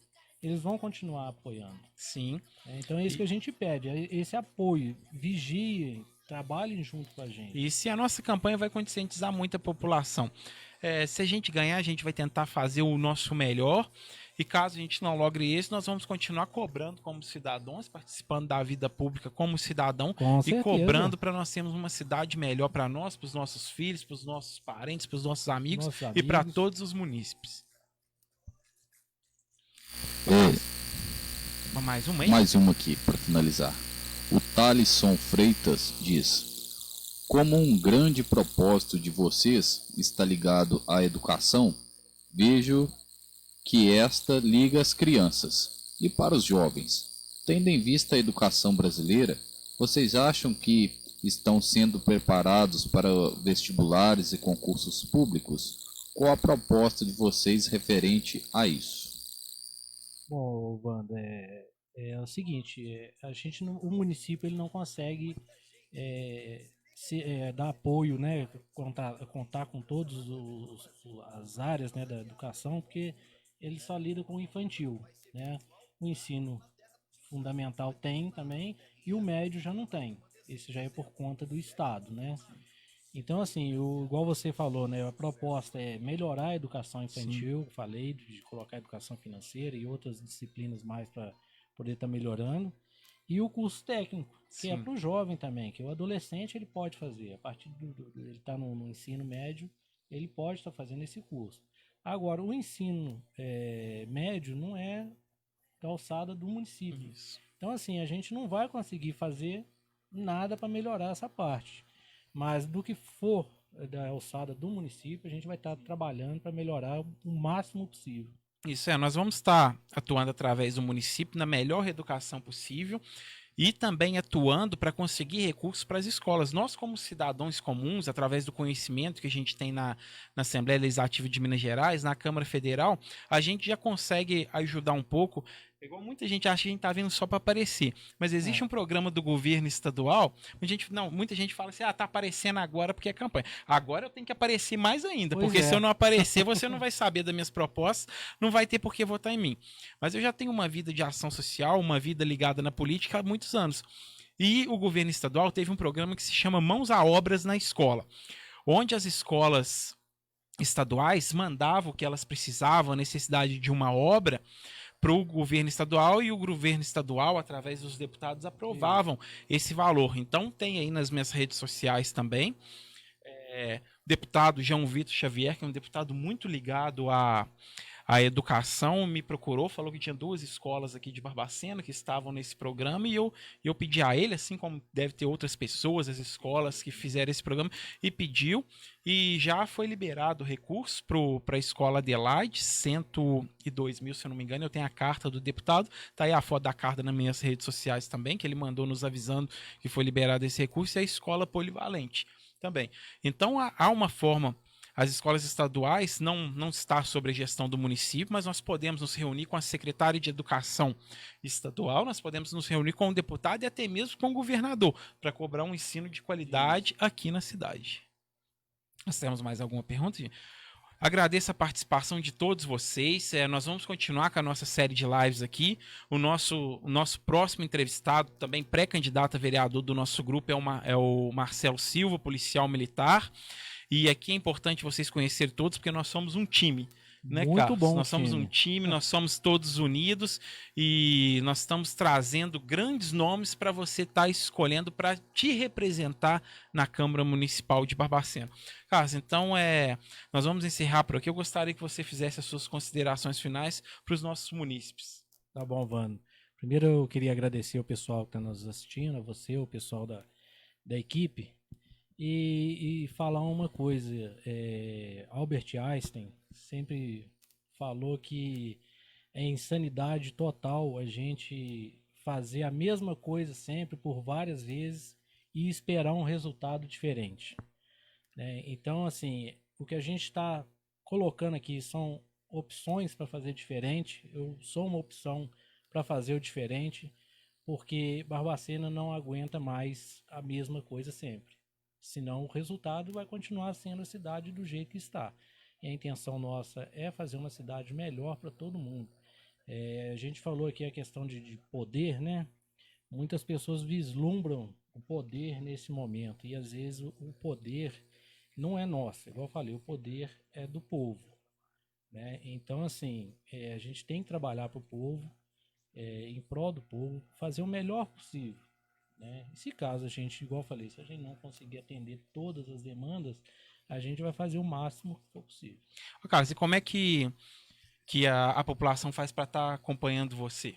Eles vão continuar apoiando. Sim. Então é isso que a gente pede, esse apoio. Vigiem, trabalhem junto com a gente. E se a nossa campanha vai conscientizar muito a população. Se a gente ganhar, a gente vai tentar fazer o nosso melhor. E caso a gente não logre isso, nós vamos continuar cobrando como cidadãos, participando da vida pública como cidadão Com e certeza. cobrando para nós termos uma cidade melhor para nós, para os nossos filhos, para os nossos parentes, para os nossos amigos e para todos os munícipes. Mais uma aí? Mais uma aqui para finalizar. O Thalisson Freitas diz: como um grande propósito de vocês está ligado à educação, vejo que esta liga as crianças e para os jovens. Tendo em vista a educação brasileira, vocês acham que estão sendo preparados para vestibulares e concursos públicos? Qual a proposta de vocês referente a isso? Bom, Wanda, é o seguinte, a gente o município ele não consegue dar apoio, né, contar com todas as áreas, né, da educação, porque ele só lida com o infantil, né? O ensino fundamental tem também e o médio já não tem. Esse já é por conta do Estado, né? Então, assim, igual você falou, né? A proposta é melhorar a educação infantil, falei, de colocar a educação financeira e outras disciplinas mais para poder estar melhorando. E o curso técnico, que é para o jovem também, que o adolescente ele pode fazer. A partir ele está no ensino médio, ele pode estar fazendo esse curso. Agora, o ensino médio não é da alçada do município. Isso. Então, assim, a gente não vai conseguir fazer nada para melhorar essa parte. Mas do que for da alçada do município, a gente vai estar trabalhando para melhorar o máximo possível. Isso nós vamos estar atuando através do município na melhor educação possível e também atuando para conseguir recursos para as escolas. Nós, como cidadãos comuns, através do conhecimento que a gente tem na Assembleia Legislativa de Minas Gerais, na Câmara Federal, a gente já consegue ajudar um pouco. Igual muita gente acha que a gente está vendo só para aparecer, mas existe um programa do governo estadual, muita gente fala assim, tá aparecendo agora porque é campanha. Agora eu tenho que aparecer mais ainda, porque se eu não aparecer, você não vai saber das minhas propostas, não vai ter por que votar em mim. Mas eu já tenho uma vida de ação social, uma vida ligada na política há muitos anos. E o governo estadual teve um programa que se chama Mãos a Obras na Escola, onde as escolas estaduais mandavam o que elas precisavam, a necessidade de uma obra, para o governo estadual, e o governo estadual, através dos deputados, aprovavam esse valor. Então tem aí nas minhas redes sociais também, deputado João Vitor Xavier, que é um deputado muito ligado à educação, me procurou, falou que tinha 2 escolas aqui de Barbacena que estavam nesse programa, e eu pedi a ele, assim como deve ter outras pessoas, as escolas que fizeram esse programa, e pediu, e já foi liberado recurso para a escola Adelaide, 102 mil, se eu não me engano. Eu tenho a carta do deputado, tá aí a foto da carta nas minhas redes sociais também, que ele mandou nos avisando que foi liberado esse recurso, e a escola polivalente também. Então há uma forma. As escolas estaduais não está sob a gestão do município, mas nós podemos nos reunir com a secretária de Educação estadual, nós podemos nos reunir com o deputado e até mesmo com o governador, para cobrar um ensino de qualidade aqui na cidade. Nós temos mais alguma pergunta? Agradeço a participação de todos vocês. Nós vamos continuar com a nossa série de lives aqui. O nosso próximo entrevistado, também pré-candidato a vereador do nosso grupo, é o Marcelo Silva, policial militar. E aqui é importante vocês conhecerem todos, porque nós somos um time. Né, Muito Carlos? bom Nós somos um time, nós somos todos unidos e nós estamos trazendo grandes nomes para você estar escolhendo para te representar na Câmara Municipal de Barbacena. Carlos, então nós vamos encerrar por aqui. Eu gostaria que você fizesse as suas considerações finais para os nossos munícipes. Tá bom, Vando. Primeiro eu queria agradecer o pessoal que está nos assistindo, a você, o pessoal da equipe, e falar uma coisa. Albert Einstein sempre falou que é insanidade total a gente fazer a mesma coisa sempre por várias vezes e esperar um resultado diferente, né? Então, assim, o que a gente está colocando aqui são opções para fazer diferente. Eu sou uma opção para fazer o diferente, porque Barbacena não aguenta mais a mesma coisa sempre. Senão o resultado vai continuar sendo a cidade do jeito que está. E a intenção nossa é fazer uma cidade melhor para todo mundo. A gente falou aqui a questão de poder, né? Muitas pessoas vislumbram o poder nesse momento. E às vezes o poder não é nosso. Igual eu falei, o poder é do povo, né? Então, assim, a gente tem que trabalhar para o povo, em prol do povo, fazer o melhor possível, né? E se caso a gente, igual eu falei, se a gente não conseguir atender todas as demandas, a gente vai fazer o máximo que for possível. Carlos, e como é que a população faz para estar acompanhando você?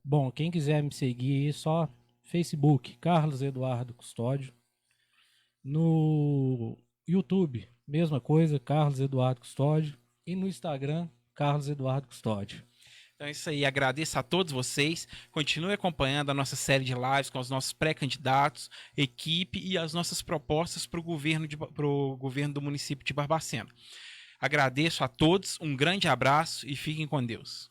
Bom, quem quiser me seguir aí, só Facebook, Carlos Eduardo Custódio. No YouTube, mesma coisa, Carlos Eduardo Custódio. E no Instagram, Carlos Eduardo Custódio. Então é isso aí, agradeço a todos vocês, continue acompanhando a nossa série de lives com os nossos pré-candidatos, equipe e as nossas propostas para o governo do município de Barbacena. Agradeço a todos, um grande abraço e fiquem com Deus.